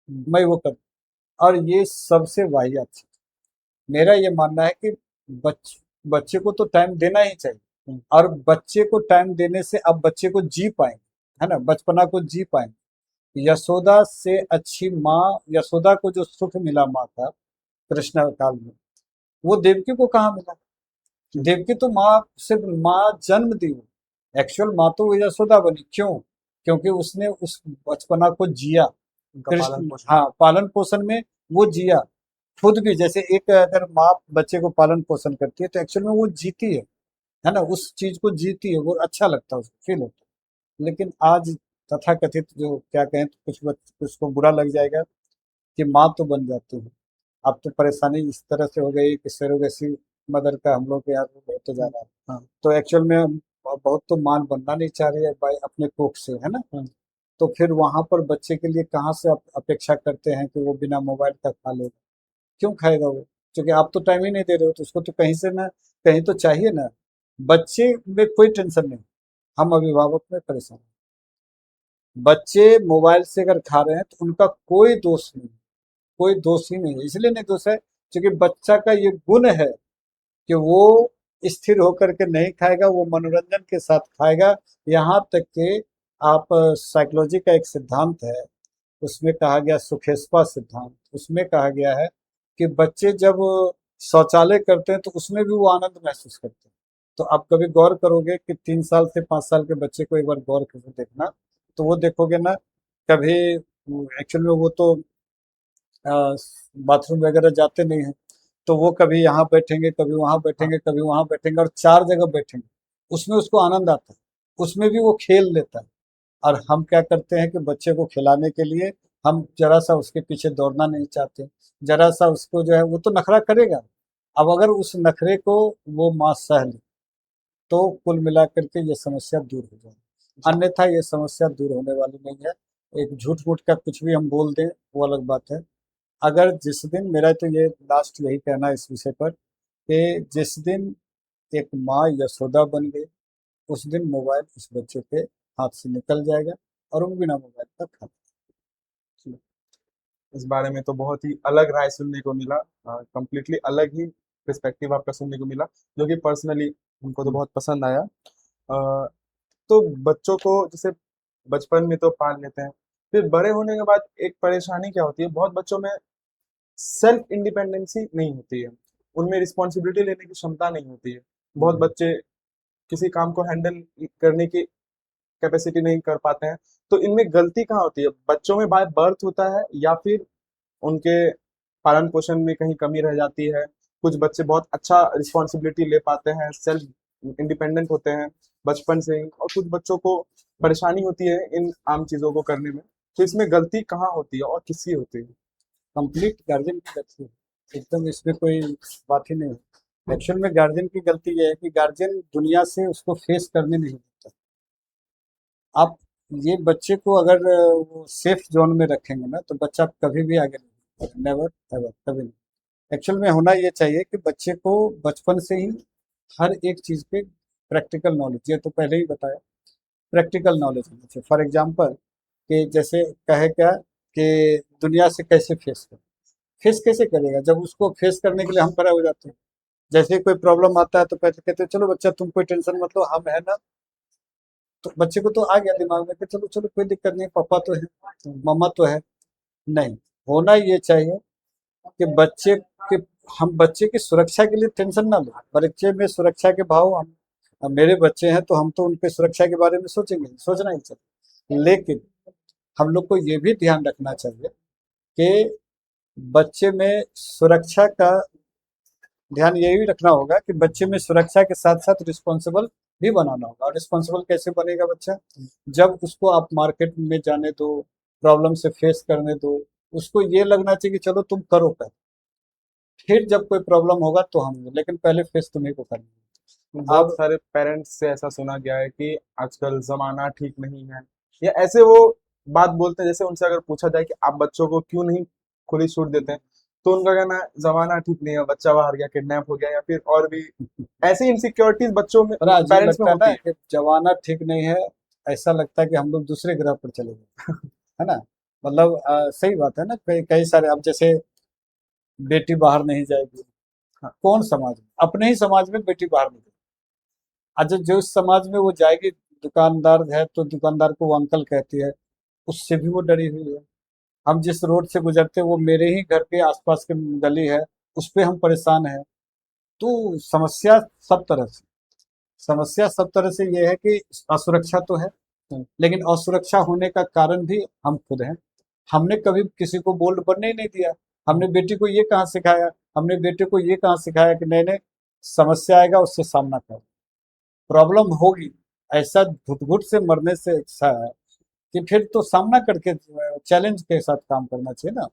मैं वो कर। और ये सबसे वाहियात चीज। मेरा ये मानना है कि बच्चे को तो टाइम देना ही चाहिए, और बच्चे को टाइम देने से अब बच्चे को जी पाएंगे, है ना, बचपना को जी पाएंगे। यशोदा से अच्छी माँ, यशोदा को जो सुख मिला माँ का कृष्ण काल में, वो देवकी को कहाँ मिला? देवकी तो माँ, सिर्फ माँ जन्म दी वो, एक्चुअल माँ तो वो यशोदा बनी। क्यों? क्योंकि उसने उस बचपना को जिया। उनका पालन कृष्ण, पोषण। हाँ, पालन पोषण में वो जिया। खुद भी जैसे एक अगर माँ बच्चे को पालन पोषण करती है तो एक्चुअल में वो जीती है ना, उस चीज को जीती है, वो अच्छा लगता है, उसको फील होता है। लेकिन आज तथाकथित जो क्या कहें तो कुछ को बुरा लग जाएगा कि माँ तो बन जाती है। अब तो परेशानी इस तरह से हो गई कि सरोगेसी मदर का हम लोग के यहाँ बहुत ज्यादा है। हाँ। तो एक्चुअल में बहुत तो माँ बनना नहीं चाह रही है भाई अपने कोख से, है ना। हाँ। तो फिर वहां पर बच्चे के लिए कहाँ से आप अपेक्षा करते हैं कि वो बिना मोबाइल का खा ले? क्यों खाएगा वो? क्योंकि आप तो टाइम ही नहीं दे रहे हो, तो उसको तो कहीं से ना कहीं तो चाहिए ना। बच्चे में कोई टेंशन नहीं, हम अभिभावक में परेशान हैं। बच्चे मोबाइल से अगर खा रहे हैं तो उनका कोई दोष नहीं, कोई दोष ही नहीं है। इसलिए नहीं दोष है क्योंकि बच्चा का ये गुण है कि वो स्थिर होकर के नहीं खाएगा, वो मनोरंजन के साथ खाएगा। यहाँ तक कि आप साइकोलॉजी का एक सिद्धांत है, उसमें कहा गया सुखेस्पा सिद्धांत, उसमें कहा गया है कि बच्चे जब शौचालय करते हैं तो उसमें भी वो आनंद महसूस करते हैं। तो आप कभी गौर करोगे कि 3 साल से 5 साल के बच्चे को एक बार गौर करके देखना, तो वो देखोगे ना, कभी एक्चुअल में वो तो बाथरूम वगैरह जाते नहीं हैं, तो वो कभी यहाँ बैठेंगे, कभी वहाँ हाँ। बैठेंगे, कभी वहाँ बैठेंगे, और 4 जगह बैठेंगे। उसमें उसको आनंद आता है, उसमें भी वो खेल लेता है। और हम क्या करते हैं कि बच्चे को खिलाने के लिए हम जरा सा उसके पीछे दौड़ना नहीं चाहते, जरा सा उसको जो है वो तो नखरा करेगा। अब अगर उस नखरे को वो माँ सह ले तो कुल मिलाकर के ये समस्या दूर हो जाए, जी। अन्यथा ये समस्या दूर होने वाली नहीं है। एक झूठ मूठ का कुछ भी हम बोल दें वो अलग बात है। अगर जिस दिन, मेरा तो ये लास्ट यही कहना है इस विषय पर, कि जिस दिन एक माँ यशोदा बन गई, उस दिन मोबाइल उस बच्चे के हाथ से निकल जाएगा और वो बिना मोबाइल का खा। जी। इस बारे में तो बहुत ही अलग राय सुनने को मिला, कंप्लीटली अलग ही पर्सपेक्टिव आपका सुनने को मिला, जो कि पर्सनली हमको तो बहुत पसंद आया। अ, तो बच्चों को जैसे बचपन में तो पाल लेते हैं, फिर बड़े होने के बाद एक परेशानी क्या होती है, बहुत बच्चों में सेल्फ इंडिपेंडेंसी नहीं होती है, उनमें रिस्पॉन्सिबिलिटी लेने की क्षमता नहीं होती है। बहुत बच्चे किसी काम को हैंडल करने की कैपेसिटी नहीं कर पाते हैं। तो इनमें गलती कहाँ होती है, बच्चों में बाय बर्थ होता है या फिर उनके पालन पोषण में कहीं कमी रह जाती है? कुछ बच्चे बहुत अच्छा रिस्पॉन्सिबिलिटी ले पाते हैं, सेल्फ इंडिपेंडेंट होते हैं बचपन से ही, और कुछ बच्चों को परेशानी होती है इन आम चीजों को करने में। तो इसमें गलती कहाँ होती है और किसकी होती है? कंप्लीट गार्जियन की गलती है, एकदम इसमें कोई बात ही नहीं है। एक्चुअल में गार्जियन की गलती ये है कि गार्जियन दुनिया से उसको फेस करने नहीं देता। आप ये बच्चे को अगर वो सेफ जोन में रखेंगे ना तो बच्चा कभी भी आगे नहीं, नेवर एवर, कभी नहीं। एक्चुअल में होना ये चाहिए कि बच्चे को बचपन से ही हर एक चीज़ पे प्रैक्टिकल नॉलेज, ये तो पहले ही बताया, प्रैक्टिकल नॉलेज होना चाहिए। फॉर एग्जांपल कि जैसे कहे क्या कि दुनिया से कैसे फेस करें, फेस कैसे करेगा जब उसको फेस करने के लिए हम खड़े हो जाते हैं। जैसे ही कोई प्रॉब्लम आता है तो पहले कहते हैं चलो बच्चा तुम कोई टेंशन मत लो, हम है ना। तो बच्चे को तो आ गया दिमाग में कि चलो चलो कोई दिक्कत नहीं, पापा तो है, मम्मा तो है। नहीं, होना ये चाहिए कि बच्चे के, हम बच्चे की सुरक्षा के लिए टेंशन ना लें। बच्चे में सुरक्षा के भाव, हम, अब मेरे बच्चे हैं तो हम तो उनके सुरक्षा के बारे में सोचेंगे, सोचना ही चाहिए। लेकिन हम लोग को ये भी ध्यान रखना चाहिए कि बच्चे में सुरक्षा का ध्यान ये भी रखना होगा कि बच्चे में सुरक्षा के साथ साथ रिस्पॉन्सिबल भी बनाना होगा। और रिस्पॉन्सिबल कैसे बनेगा बच्चा, जब उसको आप मार्केट में जाने दो, प्रॉब्लम से फेस करने दो, उसको ये लगना चाहिए कि चलो तुम करो पहले, फिर जब कोई प्रॉब्लम होगा तो हम, लेकिन पहले फेस तुम्हें को करना है। बहुत अब सारे पेरेंट्स से ऐसा सुना गया है कि आजकल जमाना ठीक नहीं है, या ऐसे वो बात बोलते हैं जैसे उनसे अगर पूछा जाए कि आप बच्चों को क्यों नहीं खुली छूट देते हैं, तो उनका कहना है जमाना ठीक नहीं है, बच्चा बाहर गया, किडनैप हो गया, या फिर और भी ऐसी इनसिक्योरिटीज बच्चों में, बड़ा अजीब पेरेंट्स में लगता है होती ना है। कि जमाना ठीक नहीं है, ऐसा लगता है कि हम लोग दूसरे ग्रह पर चले गए, है ना। मतलब सही बात है ना, कई कई सारे, अब जैसे बेटी बाहर नहीं जाएगी, हाँ। कौन समाज में, अपने ही समाज में बेटी बाहर नहीं जाएगी। अच्छा, जो इस समाज में वो जाएगी, दुकानदार है तो दुकानदार को वो अंकल कहती है, उससे भी वो डरी हुई है। हम जिस रोड से गुजरते हैं वो मेरे ही घर के आसपास की गली है, उस पे हम परेशान हैं। तो समस्या सब तरह से ये है कि असुरक्षा तो है, लेकिन असुरक्षा होने का कारण भी हम खुद हैं। हमने कभी किसी को बोल्ड बनने ही नहीं दिया। हमने बेटी को ये कहाँ सिखाया, हमने बेटे को ये कहाँ सिखाया कि नहीं नहीं, समस्या आएगा उससे सामना करो, प्रॉब्लम होगी, ऐसा घुट घुट से मरने से अच्छा है कि फिर तो सामना करके चैलेंज के साथ काम करना चाहिए ना।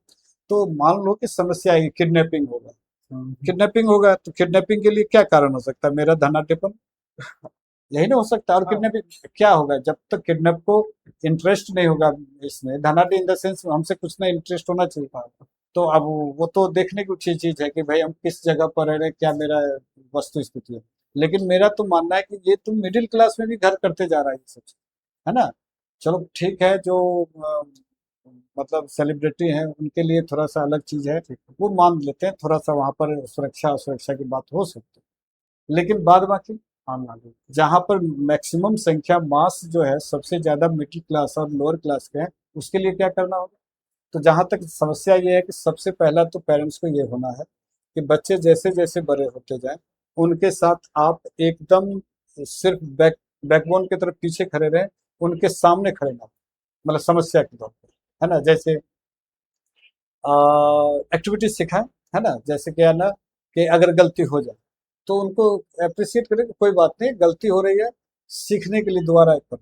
तो मान लो कि समस्या है, किडनैपिंग होगा, किडनैपिंग होगा तो किडनैपिंग के लिए क्या कारण हो सकता है, मेरा धनाटेपन, यही ना हो सकता है। और हाँ। किडनैपिंग क्या होगा, जब तक किडनैप को इंटरेस्ट नहीं होगा इसमें, धनाटे इन द सेंस हमसे कुछ ना इंटरेस्ट होना चाहिए। तो अब वो तो देखने की अच्छी चीज है कि भाई हम किस जगह पर रह रहे हैं, क्या मेरा वस्तु स्थिति है। लेकिन मेरा तो मानना है कि ये तुम मिडिल क्लास में भी घर करते जा रहा है ये सब, है ना। चलो ठीक है, जो मतलब सेलिब्रिटी हैं उनके लिए थोड़ा सा अलग चीज है, वो मान लेते हैं, थोड़ा सा वहां पर सुरक्षा सुरक्षा की बात हो सकती है, लेकिन बाद बाकी आम नागरिक जहाँ पर मैक्सिमम संख्या मास जो है सबसे ज्यादा मिडिल क्लास और लोअर क्लास के हैं, उसके लिए क्या करना होगा। तो जहां तक समस्या ये है कि सबसे पहला तो पेरेंट्स को ये होना है कि बच्चे जैसे जैसे बड़े होते जाएं, उनके साथ आप एकदम सिर्फ बैकबोन की तरफ पीछे खड़े रहें, उनके सामने खड़े ना हों। मतलब समस्या के तौर पर, है ना, जैसे एक्टिविटीज सिखाएं, है ना, जैसे क्या है ना, कि अगर गलती हो जाए तो उनको अप्रिशिएट करें कि कोई बात नहीं, गलती हो रही है, सीखने के लिए दोबारा एक बार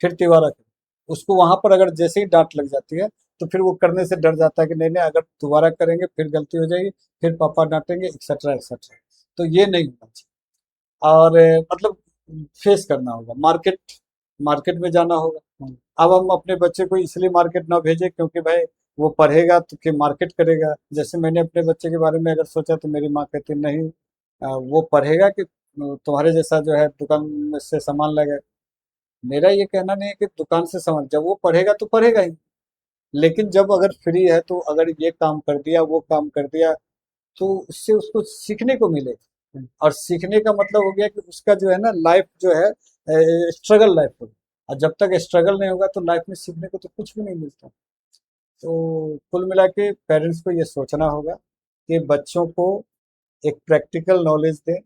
फिर तिबारा करें। उसको वहां पर अगर जैसे ही डांट लग जाती है तो फिर वो करने से डर जाता है कि नहीं नहीं, अगर दोबारा करेंगे फिर गलती हो जाएगी, फिर पापा डांटेंगे, एक्सेट्रा एक्सेट्रा। तो ये नहीं होना चाहिए। और मतलब फेस करना होगा, मार्केट मार्केट में जाना होगा। अब हम अपने बच्चे को इसलिए मार्केट ना भेजें क्योंकि भाई वो पढ़ेगा तो कि मार्केट करेगा। जैसे मैंने अपने बच्चे के बारे में अगर सोचा तो मेरी माँ कहती नहीं, वो पढ़ेगा कि तुम्हारे जैसा जो है दुकान में से सामान लगे। मेरा ये कहना नहीं है कि दुकान से सामान, जब वो पढ़ेगा तो पढ़ेगा ही, लेकिन जब अगर फ्री है तो अगर ये काम कर दिया वो काम कर दिया तो उससे उसको सीखने को मिलेगा। और सीखने का मतलब हो गया कि उसका जो है ना लाइफ जो है स्ट्रगल लाइफ होगी। और जब तक स्ट्रगल नहीं होगा तो लाइफ में सीखने को तो कुछ भी नहीं मिलता। तो कुल मिला के पेरेंट्स को ये सोचना होगा कि बच्चों को एक प्रैक्टिकल नॉलेज दें,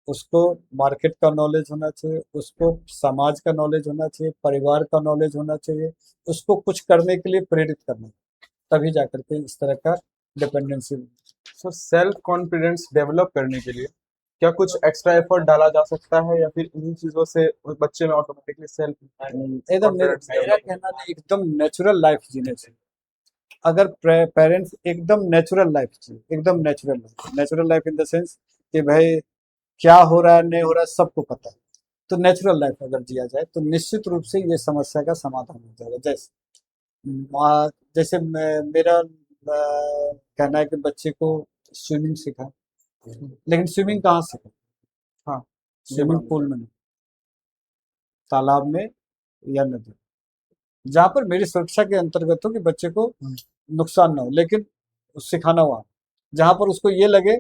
उसको मार्केट का नॉलेज होना चाहिए, उसको समाज का नॉलेज होना चाहिए, परिवार का नॉलेज होना चाहिए, उसको कुछ करने के लिए प्रेरित करना, तभी जाकर के इस तरह का dependency. So self confidence develop करने के लिए क्या कुछ एक्स्ट्रा एफर्ट डाला जा सकता है, या फिर इन्हीं चीजों से उस बच्चे में ऑटोमेटिकली सेल्फ एकदम कॉन्फिडेंस मेरा डेवलप कहना है एकदम नेचुरल लाइफ जीने चाहिए। अगर पेरेंट्स एकदम नेचुरल लाइफ चाहिए, एकदम natural life in the sense कि भाई क्या हो रहा है नहीं हो रहा है सबको पता है, तो नेचुरल लाइफ अगर जिया जाए तो निश्चित रूप से ये समस्या का समाधान हो जाएगा। जैसे मेरा कहना है कि बच्चे को स्विमिंग सिखाएं, लेकिन स्विमिंग कहाँ सीखें। हाँ, ये स्विमिंग बात पूल में नहीं, तालाब में या नदी, जहाँ पर मेरी सुरक्षा के अंतर्गत हो कि बच्चे को नुकसान ना हो, लेकिन सिखाना हुआ जहाँ पर उसको ये लगे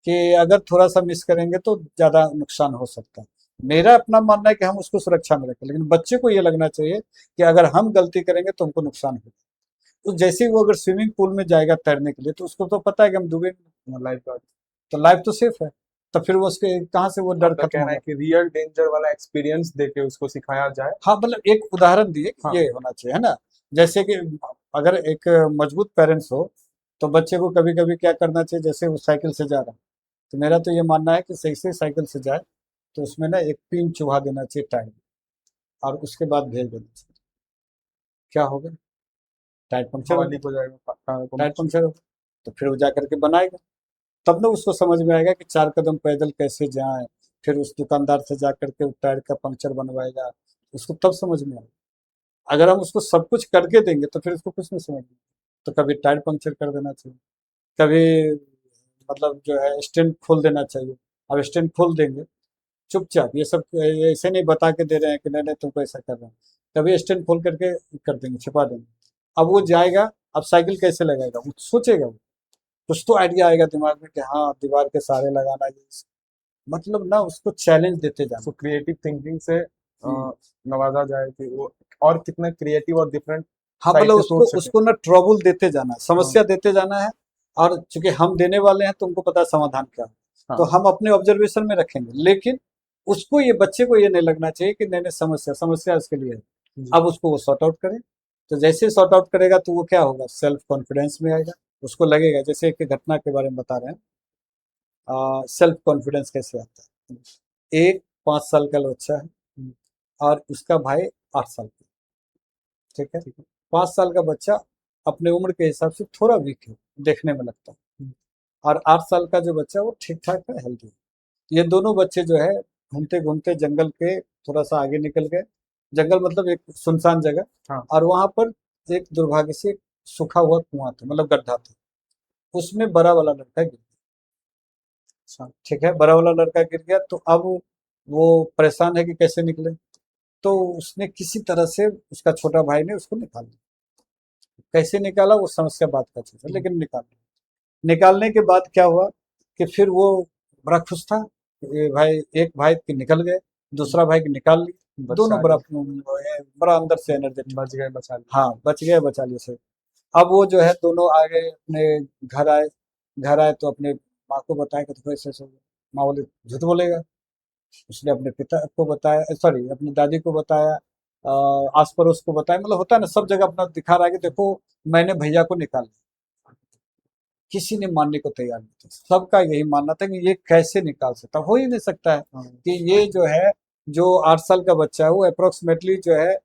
कि अगर थोड़ा सा मिस करेंगे तो ज्यादा नुकसान हो सकता है। मेरा अपना मानना है कि हम उसको सुरक्षा में रखें, लेकिन बच्चे को ये लगना चाहिए कि अगर हम गलती करेंगे तो हमको नुकसान होगा। तो जैसे ही वो अगर स्विमिंग पूल में जाएगा तैरने के लिए तो उसको तो पता है कि हम डूबेंगे, लाइफ गार्ड। तो लाइफ तो सेफ है। तो फिर वो उसके कहाँ से वो डर आपका खत्म कहना है होगा। कि रियल डेंजर वाला एक्सपीरियंस देके उसको सिखाया जाए। हाँ, मतलब एक उदाहरण दिए कि हाँ, ये होना चाहिए, है ना। जैसे कि अगर एक मजबूत पेरेंट्स हो तो बच्चे को कभी कभी क्या करना चाहिए, जैसे वो साइकिल से जा रहा है तो मेरा तो ये मानना है कि सही से साइकिल से जाए तो उसमें ना एक पिन चुभा देना चाहिए टायर में, और उसके बाद भेज देना चाहिए। क्या होगा, टायर पंक्चर हवा होगा। लीक हो जाएगा, टायर पंक्चर होगा तो फिर वो जा करके बनाएगा, तब ना उसको समझ में आएगा कि 4 कदम पैदल कैसे जाए, फिर उस दुकानदार से जा करके वो टायर का पंक्चर बनवाएगा, उसको तब समझ में आएगा। अगर हम उसको सब कुछ करके देंगे तो फिर उसको कुछ नहीं समझ में। तो कभी टायर पंक्चर कर देना चाहिए, कभी मतलब जो है स्टैंड खोल देना चाहिए। अब स्टैंड खोल देंगे चुपचाप, ये सब ऐसे नहीं बता के दे रहे हैं कि नहीं नहीं तुमको ऐसा कर रहे हैं, कभी स्टैंड खोल करके कर देंगे, छिपा देंगे। अब वो जाएगा, अब साइकिल कैसे लगाएगा, वो सोचेगा, वो कुछ तो आइडिया आएगा दिमाग में कि हाँ दीवार के सहारे लगाना ये, मतलब ना उसको चैलेंज देते जाना। सो क्रिएटिव थिंकिंग से हम्म। नवाजा जाए कि वो और कितना क्रिएटिव और डिफरेंट हाँ, साइड मतलब से उसको सोच सके। उसको ना ट्रबल देते जाना, हाँ, समस्या देते जाना है। और चूंकि हम देने वाले हैं तो उनको पता है समाधान क्या है, तो हाँ हम अपने ऑब्जर्वेशन में रखेंगे, लेकिन उसको ये बच्चे को ये नहीं लगना चाहिए कि नहीं नहीं समस्या समस्या उसके लिए है। जी। अब उसको वो सॉर्ट आउट करे, तो जैसे सॉर्ट आउट करेगा तो वो क्या होगा, सेल्फ कॉन्फिडेंस में आएगा। उसको लगेगा, जैसे एक घटना के बारे में बता रहे हैं, सेल्फ कॉन्फिडेंस कैसे आता है। एक 5 साल का बच्चा है और उसका भाई 8 साल का, ठीक है। 5 साल का बच्चा अपने उम्र के हिसाब से थोड़ा वीक है, देखने में लगता है, और 8 साल का जो बच्चा है वो ठीक ठाक है, हेल्दी है। ये दोनों बच्चे जो है घूमते घूमते जंगल के थोड़ा सा आगे निकल गए। जंगल मतलब एक सुनसान जगह, हाँ, और वहां पर एक दुर्भाग्य से सूखा हुआ कुआं था, मतलब गड्ढा था, उसमें बड़ा वाला लड़का गिर गया। अच्छा। ठीक है, बड़ा वाला लड़का गिर गया, तो अब वो परेशान है कि कैसे निकले। तो उसने किसी तरह से, उसका छोटा भाई ने उसको निकाल दिया। कैसे निकाला वो समस्या बात का चीज है, लेकिन निकाल दिया। निकालने के बाद क्या हुआ कि फिर वो बड़ा खुश था। ये भाई, एक भाई के निकल गए, दूसरा भाई के निकाल ली, दोनों बचा बड़ा लिए। बड़ा अंदर से एनर्जेटिक। बच गए, बचा लिए। हाँ, बच गए, बचा लिए से। अब वो जो है दोनों आ गए अपने घर आए। घर आए तो अपने माँ को बताया कि देखो ऐसे ऐसे हो गया। माँ बोले झूठ बोलेगा। उसने अपने पिता को बताया, सॉरी अपनी दादी को बताया, आस पड़ोस को बताया, मतलब होता है ना, सब जगह अपना दिखा रहा है कि देखो मैंने भैया को निकाल दिया। किसी ने मानने को तैयार नहीं था, सबका यही मानना था कि ये कैसे निकाल सकता, हो ही नहीं सकता है हाँ। कि ये जो है, जो 8 साल का बच्चा है वो अप्रोक्सीमेटली जो है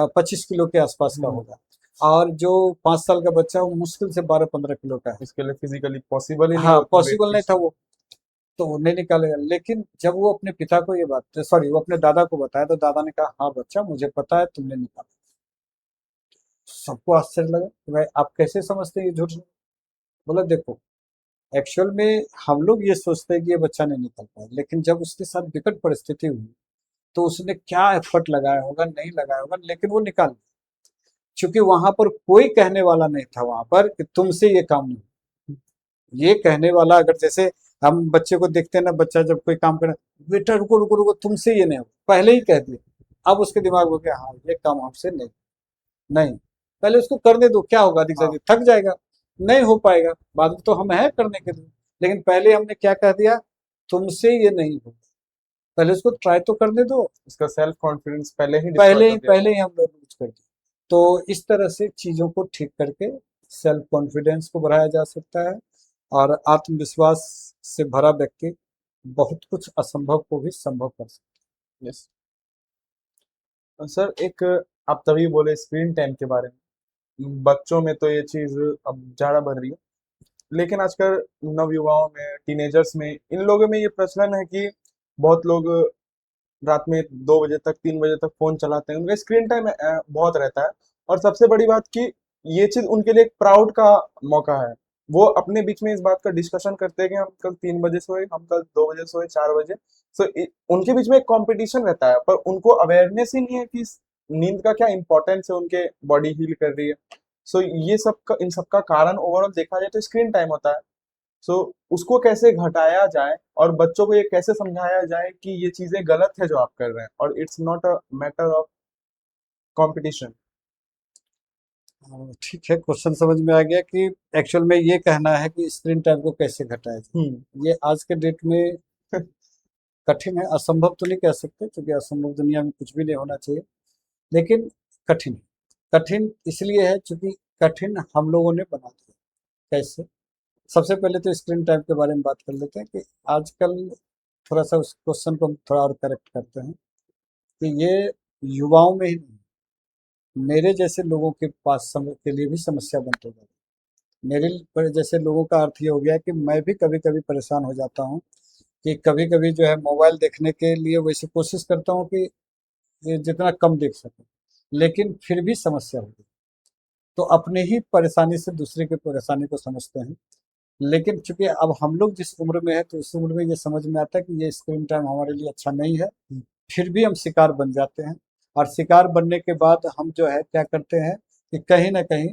25 किलो के आसपास का होगा, और जो 5 साल का बच्चा है वो मुश्किल से 12-15 किलो का है। उसके लिए फिजिकली पॉसिबल ही नहीं हाँ, होता वेट पॉसिबल नहीं लिफ्ट। था वो, तो वो नहीं निकालेगा। लेकिन जब वो अपने पिता को ये बात, सॉरी वो अपने दादा को बताया, तो दादा ने कहा हाँ बच्चा मुझे पता है तुमने निकाला। सबको आश्चर्य लगा कि भाई आप कैसे समझते हैं ये झूठ। बोला देखो, एक्चुअल में हम लोग ये सोचते हैं कि ये बच्चा नहीं निकल पाया, लेकिन जब उसके साथ विकट परिस्थिति हुई तो उसने क्या एफर्ट लगाया होगा, नहीं लगाया होगा, लेकिन वो निकाल दिया। क्योंकि वहां पर कोई कहने वाला नहीं था वहां पर कि तुमसे ये काम नहीं। ये कहने वाला, अगर जैसे हम बच्चे को देखते हैं ना, बच्चा जब कोई काम करे, बेटा रुको रुको रुको, तुमसे ये नहीं हो, पहले ही कह दिया। अब उसके दिमाग में गया हाँ ये काम हमसे नहीं, नहीं, पहले उसको करने दो, क्या होगा, अधिक से हाँ। अधिक थक जाएगा, नहीं हो पाएगा, बाद में तो हम हैं करने के लिए। लेकिन पहले हमने क्या कह दिया, तुमसे ये नहीं होगा, पहले उसको ट्राई तो करने दो। इसका सेल्फ कॉन्फिडेंस पहले ही डिस्ट्रॉय कर दिया। पहले ही हम लोग यूज कर दिए। तो इस तरह से चीजों को ठीक करके सेल्फ कॉन्फिडेंस को बढ़ाया जा सकता है, और आत्मविश्वास से भरा व्यक्ति बहुत कुछ असंभव को भी संभव कर सकता यस। सर एक, आप तभी बोले स्क्रीन टाइम के बारे में, बच्चों में तो ये चीज अब ज्यादा बढ़ रही है, लेकिन आजकल नवयुवाओं में, टीनेजर्स में, इन लोगों में ये प्रचलन है कि बहुत लोग रात में 2 बजे तक, 3 बजे तक फोन चलाते हैं, उनका स्क्रीन टाइम बहुत रहता है। और सबसे बड़ी बात कि ये चीज उनके लिए एक प्राउड का मौका है। वो अपने बीच में इस बात का डिस्कशन करते हैं कि हम कल 3 बजे सोए, हम कल 2 बजे सोए, 4 बजे। सो उनके बीच में एक कंपटीशन रहता है, पर उनको अवेयरनेस ही नहीं है कि नींद का क्या इंपॉर्टेंस है, उनके बॉडी हील कर रही है। सो ये सब का, इन सब का कारण ओवरऑल देखा जाए तो स्क्रीन टाइम होता है। सो उसको कैसे घटाया जाए और बच्चों को ये कैसे समझाया जाए कि ये चीजें गलत है जो आप कर रहे हैं, और it's not a matter of competition. है। ठीक है, क्वेश्चन समझ में आ गया कि एक्चुअल में ये कहना है कि स्क्रीन टाइम को कैसे घटाया हम्म। जाए। ये आज के डेट में कठिन है, असंभव तो नहीं कह सकते, क्योंकि असंभव दुनिया में कुछ भी नहीं होना चाहिए, लेकिन कठिन है। कठिन इसलिए है क्योंकि कठिन हम लोगों ने बना दिया। कैसे? सबसे पहले तो स्क्रीन टाइम के बारे में बात कर लेते हैं कि आजकल, थोड़ा सा उस क्वेश्चन को हम थोड़ा और करेक्ट करते हैं कि ये युवाओं में ही नहीं, मेरे जैसे लोगों के पास के लिए भी समस्या बनते जा रही है। जैसे लोगों का अर्थ ये हो गया कि मैं भी कभी कभी परेशान हो जाता हूँ कि कभी कभी जो है मोबाइल देखने के लिए वैसे कोशिश करता हूँ कि ये जितना कम देख सकूं, लेकिन फिर भी समस्या होगी। तो अपने ही परेशानी से दूसरे की परेशानी को समझते हैं। लेकिन चूंकि अब हम लोग जिस उम्र में है, तो उस उम्र में ये समझ में आता है कि ये स्क्रीन टाइम हमारे लिए अच्छा नहीं है, फिर भी हम शिकार बन जाते हैं। और शिकार बनने के बाद हम जो है क्या करते हैं कि कहीं ना कहीं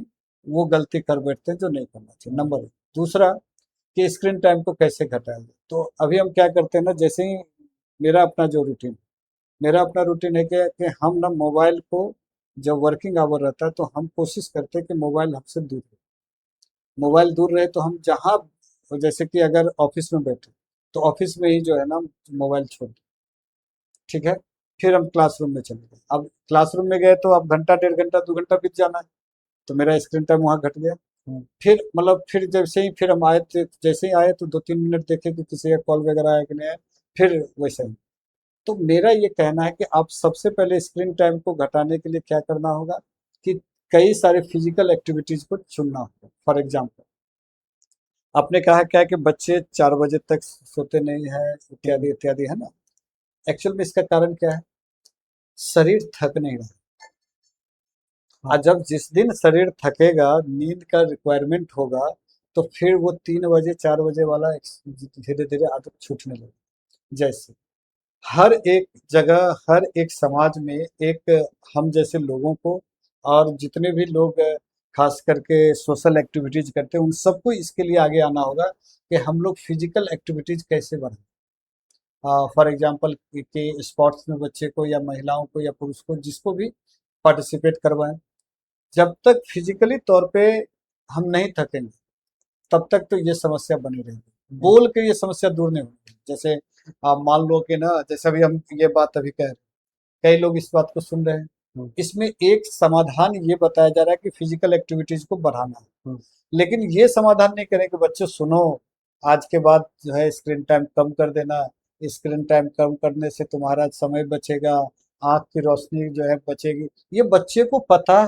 वो गलती कर बैठते हैं जो नहीं करना चाहिए, नंबर एक। दूसरा, कि स्क्रीन टाइम को कैसे घटाया जाए, तो अभी हम क्या करते हैं ना, जैसे ही मेरा अपना जो रूटीन मेरा अपना रूटीन है कि हम ना मोबाइल को, जब वर्किंग आवर रहता है तो हम कोशिश करते हैं कि मोबाइल हमसे दूर रहे। मोबाइल दूर रहे तो हम जहाँ, जैसे कि अगर ऑफिस में बैठे तो ऑफिस में ही जो है ना मोबाइल छोड़ दें, ठीक है। फिर हम क्लासरूम में चले गए, अब क्लासरूम में गए तो अब घंटा 1.5 घंटा 2 घंटा बीत जाना है, तो मेरा स्क्रीन टाइम वहाँ घट गया। फिर मतलब फिर जैसे ही फिर हम आए थे, जैसे ही आए तो 2-3 मिनट देखे कि किसी का कॉल वगैरह आया कि नहीं आया, फिर वैसे ही। तो मेरा ये कहना है कि आप सबसे पहले स्क्रीन टाइम को घटाने के लिए क्या करना होगा कि कई सारे फिजिकल एक्टिविटीज को चुनना होगा। फॉर एग्जाम्पल, आपने कहा क्या कि बच्चे 4 बजे तक सोते नहीं है, इत्यादि इत्यादि, है ना। एक्चुअल में इसका कारण क्या है? शरीर थक नहीं रहा। हाँ। और जब जिस दिन शरीर थकेगा, नींद का रिक्वायरमेंट होगा, तो फिर वो 3 बजे 4 बजे वाला धीरे धीरे आदत छूटने लगी। जैसे हर एक जगह, हर एक समाज में एक हम जैसे लोगों को, और जितने भी लोग खास करके सोशल एक्टिविटीज करते हैं, उन सबको इसके लिए आगे आना होगा कि हम लोग फिजिकल एक्टिविटीज कैसे बढ़ाएं। फॉर एग्जांपल कि स्पोर्ट्स में बच्चे को या महिलाओं को या पुरुष को, जिसको भी पार्टिसिपेट करवाएं। जब तक फिजिकली तौर पे हम नहीं थकेंगे, तब तक तो ये समस्या बनी रहेगी। बोल के ये समस्या दूर नहीं होगी। जैसे आप मान लो कि ना, जैसे अभी हम ये बात अभी कह रहे हैं, कई लोग इस बात को सुन रहे हैं, हम्म, इसमें एक समाधान ये बताया जा रहा है कि फिजिकल एक्टिविटीज को बढ़ाना है। हम्म, लेकिन ये समाधान नहीं करें कि बच्चों सुनो, आज के बाद जो है स्क्रीन टाइम कम कर देना, स्क्रीन टाइम कम करने से तुम्हारा समय बचेगा, आंख की रोशनी जो है बचेगी। ये बच्चे को पता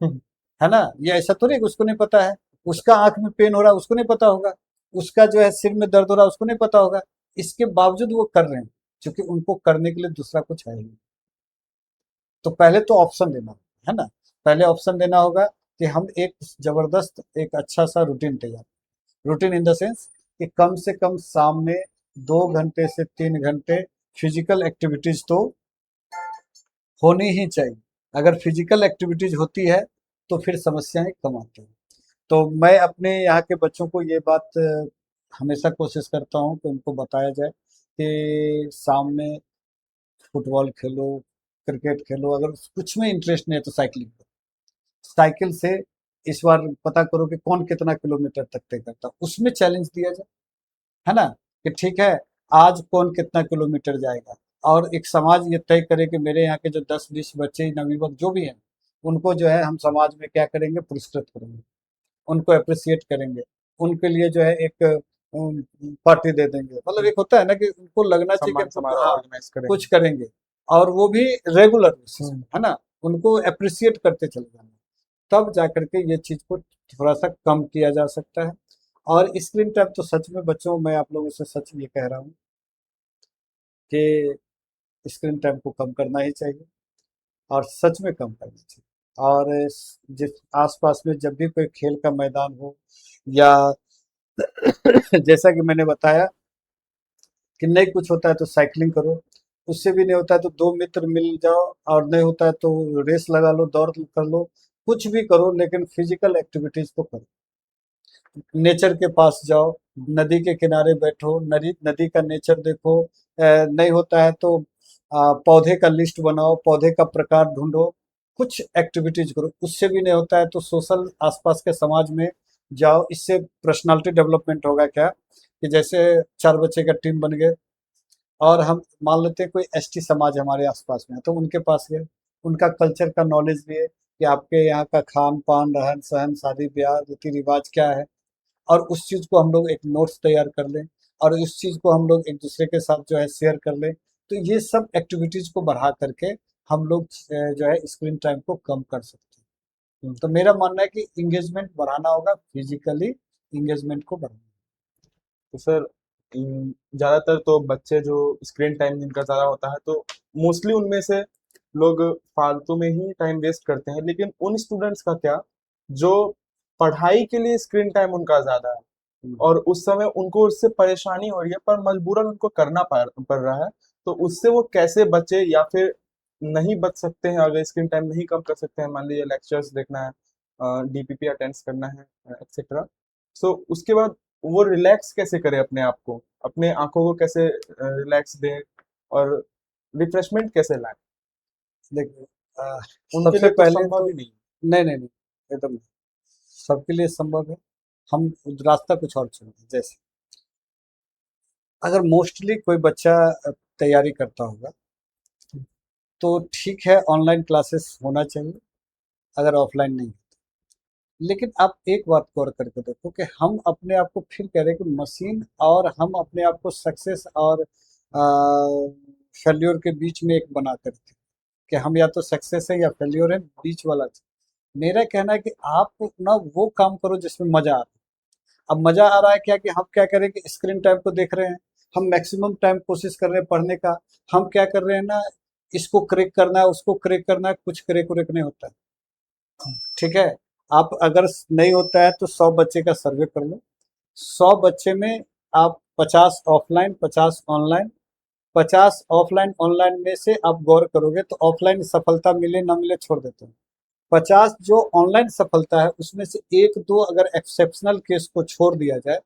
हम्म, है ना? ये ऐसा तो नहीं कि उसको नहीं पता है। उसका आंख में पेन हो रहा है, उसको नहीं पता होगा। उसका जो है सिर में दर्द हो रहा है, उसको नहीं पता होगा। इसके बावजूद वो कर रहे हैं, क्योंकि उनको करने के लिए दूसरा कुछ है ही नहीं। तो पहले तो ऑप्शन देना है ना, पहले ऑप्शन देना होगा कि हम एक जबरदस्त एक अच्छा सा रूटीन तैयार, रूटीन इन द सेंस कि कम से कम शाम में 2 घंटे से 3 घंटे फिजिकल एक्टिविटीज तो होनी ही चाहिए। अगर फिजिकल एक्टिविटीज होती है तो फिर समस्याएं कम आती हैं। तो मैं अपने यहाँ के बच्चों को ये बात हमेशा कोशिश करता हूँ कि उनको बताया जाए कि शाम में फुटबॉल खेलो, क्रिकेट खेलो। अगर कुछ में इंटरेस्ट नहीं है तो साइकिलिंग करो। साइकिल से इस बार पता करो कि कौन कितना किलोमीटर तक तय करता है, उसमें चैलेंज दिया जाए, है ना? कि ठीक है, आज कौन कितना किलोमीटर जाएगा। और एक समाज ये तय करे कि मेरे यहाँ के जो 10-20 बच्चे नवयुवक जो भी हैं, उनको जो है हम समाज में क्या करेंगे, पुरस्कृत करेंगे, उनको अप्रिसिएट करेंगे, उनके लिए जो है एक पार्टी दे देंगे। मतलब एक होता है ना कि उनको लगना चाहिए कि सम्मान हम लोग समारोह हाँ ऑर्गेनाइज कुछ करेंगे। करेंगे, और वो भी रेगुलर बेसिस हम्म, पे, है ना? उनको अप्रिसिएट करते चले जाना, तब जा करके ये चीज को थोड़ा सा कम किया जा सकता है। और स्क्रीन टाइम तो सच में बच्चों, मैं आप लोगों से सच ये कह रहा हूँ कि स्क्रीन टाइम को कम करना ही चाहिए, और सच में कम करना चाहिए। और जिस आसपास में जब भी कोई खेल का मैदान हो, या जैसा कि मैंने बताया कि नहीं कुछ होता है तो साइकिलिंग करो, उससे भी नहीं होता है तो 2 मित्र मिल जाओ, और नहीं होता है तो रेस लगा लो, दौड़ कर लो, कुछ भी करो, लेकिन फिजिकल एक्टिविटीज को करो। नेचर के पास जाओ, नदी के किनारे बैठो, नदी नदी का नेचर देखो। नहीं होता है तो पौधे का लिस्ट बनाओ, पौधे का प्रकार ढूंढो, कुछ एक्टिविटीज करो। उससे भी नहीं होता है तो सोशल आसपास के समाज में जाओ। इससे पर्सनालिटी डेवलपमेंट होगा क्या, कि जैसे 4 बच्चे का टीम बन गए, और हम मान लेते हैं कोई एसटी समाज हमारे आसपास में है, तो उनके पास गए, उनका कल्चर का नॉलेज लिए कि आपके यहाँ का खान पान, रहन सहन, शादी ब्याह, रीति रिवाज क्या है, और उस चीज को हम लोग एक नोट्स तैयार कर लें, और उस चीज को हम लोग एक दूसरे के साथ जो है शेयर कर लें। तो ये सब एक्टिविटीज को बढ़ा करके हम लोग जो है स्क्रीन टाइम को कम कर सकते हैं। हम्म। तो मेरा मानना है कि इंगेजमेंट बढ़ाना होगा, फिजिकली इंगेजमेंट को बढ़ाना। तो सर, ज्यादातर तो बच्चे जो स्क्रीन टाइम जिनका ज्यादा होता है, तो मोस्टली उनमें से लोग फालतू में ही टाइम वेस्ट करते हैं, लेकिन उन स्टूडेंट्स का क्या जो पढ़ाई के लिए स्क्रीन टाइम उनका ज्यादा है, और उस समय उनको उससे परेशानी हो रही है पर मजबूरन उनको करना पड़ रहा है, तो उससे वो कैसे बचे, या फिर नहीं बच सकते हैं अगर स्क्रीन टाइम नहीं कम कर सकते हैं, मान लीजिए लेक्चर्स देखना है, डीपीपी अटेंड करना है, एक्सेट्रा। सो उसके बाद वो रिलैक्स कैसे करे अपने आप को, अपने आंखों को कैसे रिलैक्स दें, और रिफ्रेशमेंट कैसे लाएं? देखिए, उनके सबसे लिए तो पहले संभव तो ही नहीं। नहीं नहीं नहीं, एकदम सबके लिए संभव है। हम रास्ता कुछ और चुनते हैं। जैसे अगर मोस्टली कोई बच्चा तैयारी करता होगा, तो ठीक है, ऑनलाइन क्लासेस होना चाहिए, अगर ऑफलाइन नहीं। लेकिन आप एक बात गौर करके देखो कि हम अपने आप को फिर कह रहे हैं कि मशीन और हम अपने आप को सक्सेस और फेल्योर के बीच में एक बना करके, कि हम या तो सक्सेस है या फेल्योर है, बीच वाला चीज़। मेरा कहना है कि आप ना वो काम करो जिसमें मजा आ रहा है। अब मजा आ रहा है क्या, कि हम क्या करें कि स्क्रीन टाइम को देख रहे हैं, हम मैक्सिमम टाइम कोशिश कर रहे हैं पढ़ने का। हम क्या कर रहे हैं ना, इसको क्रैक करना है, उसको क्रैक करना है, कुछ क्रैक व्रैक नहीं होता है। ठीक है, आप अगर नहीं होता है तो 100 बच्चे का सर्वे कर लो। 100 बच्चे में आप 50 ऑफलाइन, 50 ऑनलाइन, 50 ऑफलाइन ऑनलाइन में से आप गौर करोगे तो ऑफलाइन सफलता मिले ना मिले छोड़ देते हैं। 50 जो ऑनलाइन सफलता है उसमें से एक दो अगर एक्सेप्शनल केस को छोड़ दिया जाए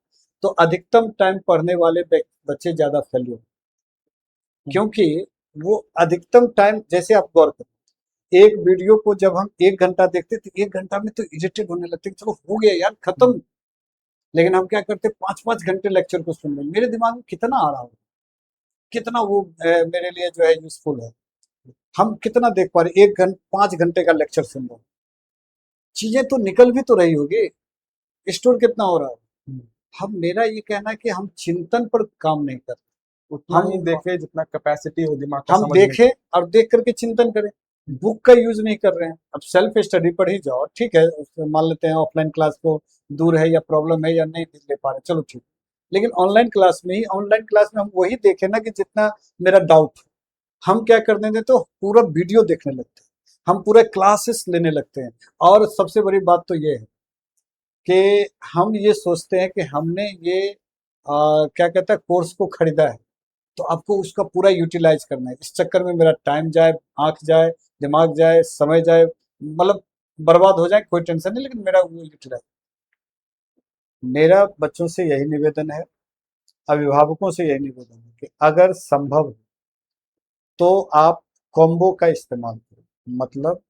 तो अधिकतम टाइम पढ़ने वाले बच्चे ज्यादा फेल होते हैं। क्योंकि वो अधिकतम टाइम, जैसे आप गौर करो, एक वीडियो को जब हम 1 घंटा देखते तो 1 घंटा में तो इरिटेट होने लगते कि चलो हो गया यार खत्म। लेकिन हम क्या करते, 5-5 घंटे लेक्चर को सुन रहे हैं। मेरे दिमाग में कितना आ रहा हो, कितना वो मेरे लिए जो है यूजफुल है। हम कितना देख पा रहे, 1 घंटे 5 घंटे का लेक्चर सुन रहे हैं, चीजें तो निकल भी तो रही होगी, स्टोर कितना हो रहा है। हम, मेरा ये कहना है कि हम चिंतन पर काम नहीं करते। उतना हम ही देखे जितना कैपेसिटी हो दिमाग का हम समझने की। देखें और देख करके चिंतन करें, बुक का यूज नहीं कर रहे हैं। अब सेल्फ स्टडी पर ही जाओ, ठीक है, मान लेते हैं ऑफलाइन क्लास को दूर है या प्रॉब्लम है या नहीं ले पा रहे, चलो ठीक। लेकिन ऑनलाइन क्लास में हम वही देखें ना कि जितना मेरा डाउट। हम क्या कर देते, तो पूरा वीडियो देखने लगते हैं, हम पूरे क्लासेस लेने लगते हैं। और सबसे बड़ी बात तो ये है कि हम ये सोचते हैं कि हमने ये क्या कहता है कोर्स को खरीदा है, तो आपको उसका पूरा यूटिलाइज करना है। इस चक्कर में मेरा टाइम जाए, आंख जाए, दिमाग जाए, समय जाए, मतलब बर्बाद हो जाए, कोई टेंशन नहीं, लेकिन मेरा वो यूटिलाइज। मेरा बच्चों से यही निवेदन है, अभिभावकों से यही निवेदन है कि अगर संभव हो तो आप कॉम्बो का इस्तेमाल करें। मतलब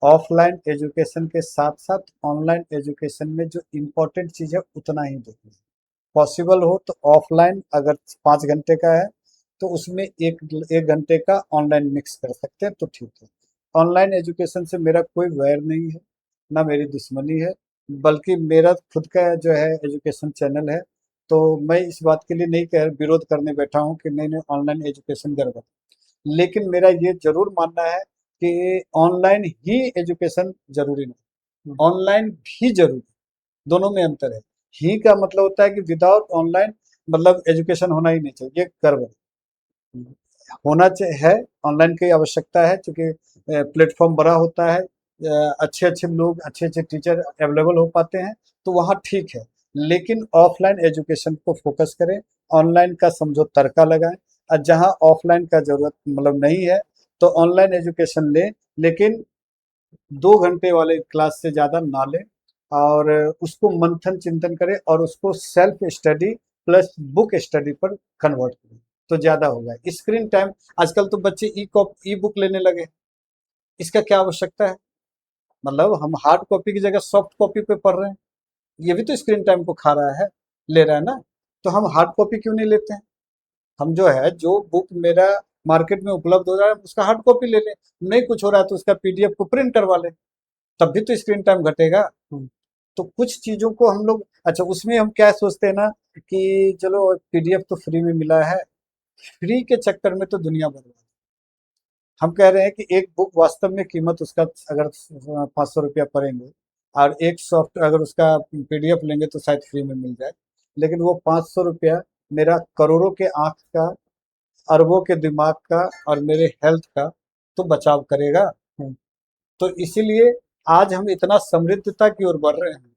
ऑफलाइन एजुकेशन के साथ साथ ऑनलाइन एजुकेशन में जो इम्पोर्टेंट चीज़ है उतना ही देखें। पॉसिबल हो तो ऑफलाइन अगर 5 घंटे का है तो उसमें एक एक घंटे का ऑनलाइन मिक्स कर सकते हैं तो ठीक है। ऑनलाइन एजुकेशन से मेरा कोई वैर नहीं है, ना मेरी दुश्मनी है, बल्कि मेरा खुद का जो है एजुकेशन चैनल है। तो मैं इस बात के लिए नहीं कह विरोध करने बैठा हूँ कि नहीं नहीं ऑनलाइन एजुकेशन गड़बड़। लेकिन मेरा ये जरूर मानना है कि ऑनलाइन ही एजुकेशन जरूरी नहीं, ऑनलाइन भी जरूरी, दोनों में अंतर है। ही का मतलब होता है कि विदाउट ऑनलाइन मतलब एजुकेशन होना ही नहीं चाहिए, ये गड़बड़ होना चाहिए है। ऑनलाइन की आवश्यकता है क्योंकि प्लेटफॉर्म बड़ा होता है, अच्छे अच्छे लोग, अच्छे अच्छे टीचर अवेलेबल हो पाते हैं, तो वहाँ ठीक है। लेकिन ऑफलाइन एजुकेशन को फोकस करें, ऑनलाइन का समझो तड़का लगाएं। और जहाँ ऑफलाइन का जरूरत मतलब नहीं है तो ऑनलाइन एजुकेशन लें, लेकिन 2 घंटे वाले क्लास से ज़्यादा ना लें। और उसको मंथन चिंतन करें और उसको self study plus book study पर कन्वर्ट करें तो ज़्यादा होगा। स्क्रीन टाइम, आजकल तो बच्चे ई बुक लेने लगे, इसका क्या आवश्यकता है। मतलब हम हार्ड कॉपी की जगह सॉफ्ट कॉपी पे पढ़ रहे हैं, ये भी तो स्क्रीन टाइम को खा रहा है, ले रहा है ना। तो हम हार्ड कॉपी क्यों नहीं लेते हैं, हम जो है जो बुक मेरा मार्केट में उपलब्ध हो रहा है उसका हार्ड कॉपी ले लें। नहीं कुछ हो रहा है तो उसका पीडीएफ को प्रिंट करवा लें, तब भी तो स्क्रीन टाइम घटेगा। तो कुछ चीजों को हम लोग, अच्छा उसमें हम क्या सोचते हैं ना कि चलो पीडीएफ तो फ्री में मिला है, फ्री के चक्कर में तो दुनिया बर्बाद। हम कह रहे हैं कि एक बुक वास्तव में कीमत उसका अगर 500 रुपया पड़ेंगे और एक सॉफ्ट अगर उसका पीडीएफ लेंगे तो शायद फ्री में मिल जाए। लेकिन वो 500 रुपया मेरा करोड़ों के आंख का, अरबों के दिमाग का और मेरे हेल्थ का तो बचाव करेगा। तो इसीलिए आज हम इतना समृद्धता की ओर बढ़ रहे हैं,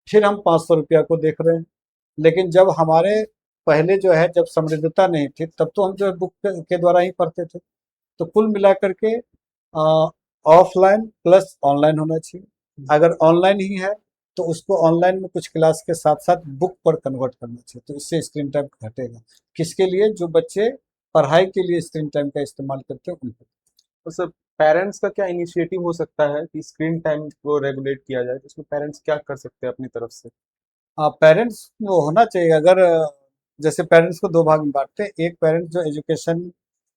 फिर हम 500 रुपया को देख रहे हैं। लेकिन जब हमारे पहले जो है जब समृद्धता नहीं थी तब तो हम जो है बुक के द्वारा ही पढ़ते थे। तो कुल मिलाकर के ऑफलाइन प्लस ऑनलाइन होना चाहिए। अगर ऑनलाइन ही है तो उसको ऑनलाइन में कुछ क्लास के साथ साथ बुक पर कन्वर्ट करना चाहिए, तो इससे स्क्रीन टाइम घटेगा। किसके लिए, जो बच्चे पढ़ाई के लिए स्क्रीन टाइम का इस्तेमाल करते हैं उनको। तो सर, पेरेंट्स का क्या इनिशिएटिव हो सकता है कि स्क्रीन टाइम को रेगुलेट किया जाए, तो उसमें पेरेंट्स क्या कर सकते हैं अपनी तरफ से? पेरेंट्स वो होना चाहिए, अगर जैसे पेरेंट्स को दो भाग में बांटते हैं, एक पेरेंट्स जो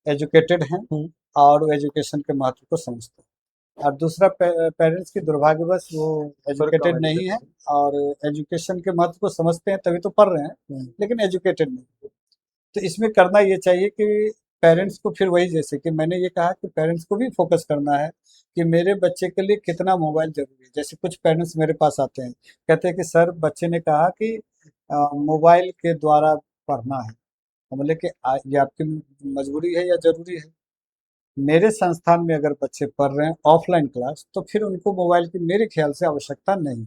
एजुकेटेड हैं हम्म। और वो एजुकेशन के महत्व को समझते हैं, और दूसरा पेरेंट्स की दुर्भाग्यवश वो पर कम एजुकेटेड नहीं है एजुकेटेड। और एजुकेशन के महत्व को समझते हैं तभी तो पढ़ रहे हैं, हम्म। लेकिन एजुकेटेड नहीं। तो इसमें करना ये चाहिए कि पेरेंट्स को फिर वही, जैसे कि मैंने ये कहा कि पेरेंट्स को भी फोकस करना है कि मेरे बच्चे के लिए कितना मोबाइल जरूरी है। जैसे कुछ पेरेंट्स मेरे पास आते हैं, कहते हैं कि सर बच्चे ने कहा कि मोबाइल के द्वारा पढ़ना है। हम बोले कि ये आपकी मजबूरी है या जरूरी है। मेरे संस्थान में अगर बच्चे पढ़ रहे हैं ऑफलाइन क्लास, तो फिर उनको मोबाइल की मेरे ख्याल से आवश्यकता नहीं।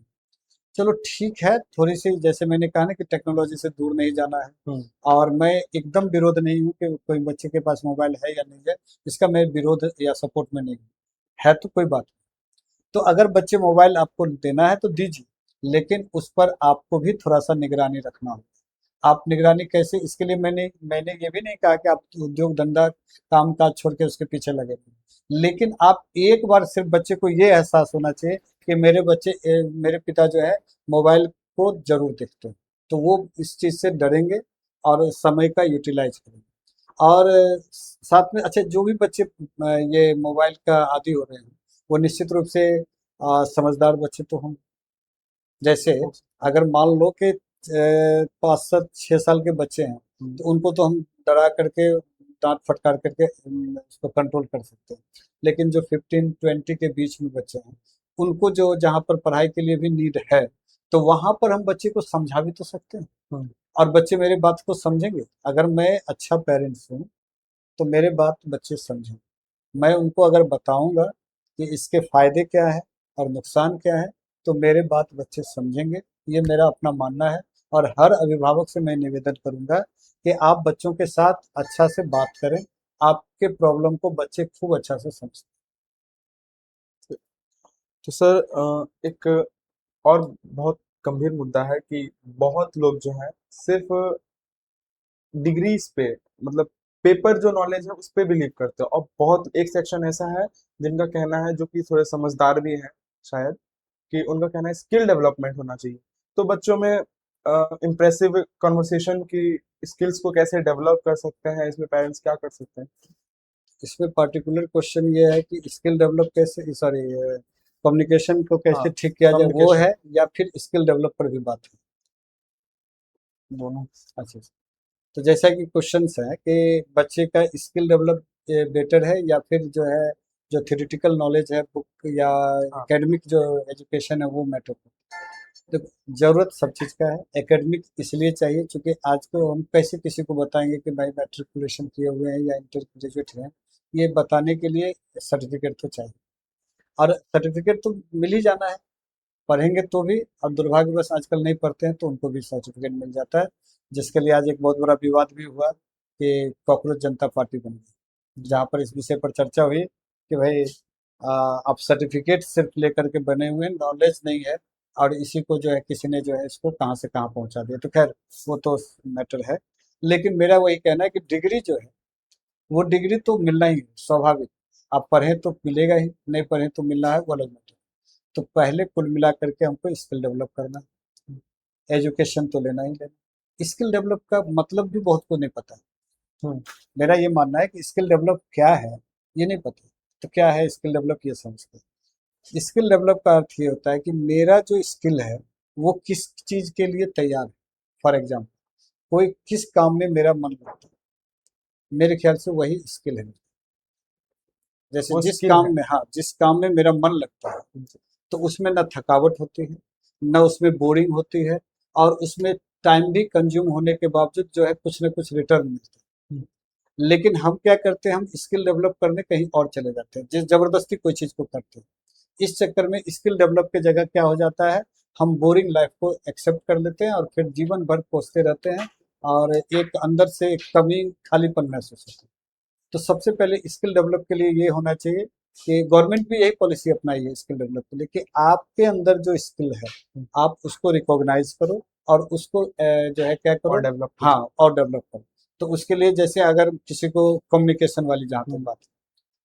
चलो ठीक है, थोड़ी सी जैसे मैंने कहा ना कि टेक्नोलॉजी से दूर नहीं जाना है, हम्म। और मैं एकदम विरोध नहीं हूँ कि कोई बच्चे के पास मोबाइल है या नहीं है, इसका मैं विरोध या सपोर्ट में नहीं हूँ। है तो कोई बात नहीं। तो अगर बच्चे मोबाइल आपको देना है तो दीजिए, लेकिन उस पर आपको भी थोड़ा सा निगरानी रखना होगा। आप निगरानी कैसे, इसके लिए मैंने मैंने ये भी नहीं कहा कि आप उद्योग धंधा काम काज छोड़ के उसके पीछे लगे रहिए, लेकिन आप एक बार सिर्फ बच्चे को ये एहसास होना चाहिए कि मेरे पिता जो है मोबाइल को जरूर देखते हैं, तो वो इस चीज से डरेंगे और समय का यूटिलाइज करेंगे। और साथ में अच्छा, जो भी बच्चे ये मोबाइल का आदी हो रहे हैं, वो निश्चित रूप से समझदार बच्चे तो हों। जैसे हो सकता है। अगर मान लो कि 5 7 6 साल के बच्चे हैं, तो उनको तो हम डरा करके, डांट फटकार करके उसको कंट्रोल कर सकते हैं। लेकिन जो 15 20 के बीच में बच्चे हैं, उनको जो जहाँ पर पढ़ाई के लिए भी नीड है, तो वहां पर हम बच्चे को समझा भी तो सकते हैं, हम्म। और बच्चे मेरे बात को समझेंगे। अगर मैं अच्छा पेरेंट्स हूँ तो मेरे बात बच्चे समझें। मैं उनको अगर बताऊंगा कि इसके फायदे क्या है और नुकसान क्या है, तो मेरे बात बच्चे समझेंगे। ये मेरा अपना मानना है। और हर अभिभावक से मैं निवेदन करूंगा कि आप बच्चों के साथ अच्छा से बात करें, आपके प्रॉब्लम को बच्चे खूब अच्छा से समझें। तो सर एक और बहुत गंभीर मुद्दा है कि बहुत लोग जो है सिर्फ डिग्रीज पे, मतलब पेपर जो नॉलेज है उस पे बिलीव करते हैं, और बहुत एक सेक्शन ऐसा है जिनका कहना है, जो कि थोड़े समझदार भी हैं शायद, कि उनका कहना है स्किल डेवलपमेंट होना चाहिए। तो बच्चों में इम्प्रेसिव कन्वर्सेशन की स्किल्स को कैसे डेवलप कर सकते हैं, इसमें पेरेंट्स क्या कर सकते हैं? इसमें पर्टिकुलर क्वेश्चन ये है कि स्किल डेवलप कैसे, सॉरी, कम्युनिकेशन को हाँ, कैसे ठीक किया जाए, वो कम्युनिकेशन। है, या फिर स्किल डेवलप पर भी बात है? दोनों। अच्छा, तो जैसा कि क्वेश्चंस है कि बच्चे का स्किल डेवलप बेटर है, या फिर जो है जो थ्योरेटिकल नॉलेज है बुक या हाँ। एकेडमिक जो एजुकेशन है वो मैटर करता है। तो जरूरत सब चीज़ का है। एकेडमिक इसलिए चाहिए क्योंकि आज को हम कैसे किसी को बताएंगे कि भाई मैट्रिकुलेशन किए हुए हैं या इंटर ग्रेजुएट हैं, ये बताने के लिए सर्टिफिकेट तो चाहिए, और सर्टिफिकेट तो मिल ही जाना है, पढ़ेंगे तो भी। और दुर्भाग्यवश आजकल नहीं पढ़ते हैं तो उनको भी सर्टिफिकेट मिल जाता है, जिसके लिए आज एक बहुत बड़ा विवाद भी हुआ कि कॉकरोच जनता पार्टी बन गई, जहाँ पर इस विषय पर चर्चा हुई कि भाई आप सर्टिफिकेट सिर्फ लेकर के बने हुए हैं, नॉलेज नहीं है, और इसी को जो है किसी ने जो है इसको कहाँ से कहाँ पहुंचा दिया। तो खैर, वो तो मैटर है। लेकिन मेरा वही कहना है कि डिग्री जो है, वो डिग्री तो मिलना ही है, स्वाभाविक। आप पढ़ें तो मिलेगा ही, नहीं पढ़ें तो मिलना है, वो अलग मैटर। तो पहले कुल मिला करके हमको स्किल डेवलप करना है, एजुकेशन तो लेना ही लेना। स्किल डेवलप का मतलब भी बहुत को नहीं पता है। हम्म। मेरा ये मानना है कि स्किल डेवलप क्या है, ये नहीं पता। तो क्या है स्किल डेवलप, ये समझते हैं। स्किल डेवलप का अर्थ ये होता है कि मेरा जो स्किल है वो किस चीज के लिए तैयार है। फॉर एग्जाम्पल, कोई किस काम में मेरा मन लगता है, मेरे ख्याल से वही स्किल है। जैसे वो जिस स्किल है। काम में, हाँ, जिस काम में मेरा मन लगता है, तो उसमें ना थकावट होती है, ना उसमें बोरिंग होती है, और उसमें टाइम भी कंज्यूम होने के बावजूद जो है कुछ ना कुछ रिटर्न मिलता है। लेकिन हम क्या करते हैं, हम स्किल डेवलप करने कहीं और चले जाते हैं, जिस जबरदस्ती कोई चीज को करते हैं। इस चक्कर में स्किल डेवलप की जगह क्या हो जाता है, हम बोरिंग लाइफ को एक्सेप्ट कर लेते हैं और फिर जीवन भर कोसते रहते हैं, और एक अंदर से एक कमी, खालीपन महसूस होता है। तो सबसे पहले स्किल डेवलप के लिए ये होना चाहिए कि गवर्नमेंट भी यही पॉलिसी अपनाई है स्किल डेवलप के लिए, कि आपके अंदर जो स्किल है आप उसको रिकॉग्नाइज करो, और उसको जो है क्या और करो, डेवलप हाँ, कीजिए। और डेवलप करो। तो उसके लिए जैसे अगर किसी को कम्युनिकेशन वाली जहाँ तक हम्म। बात है,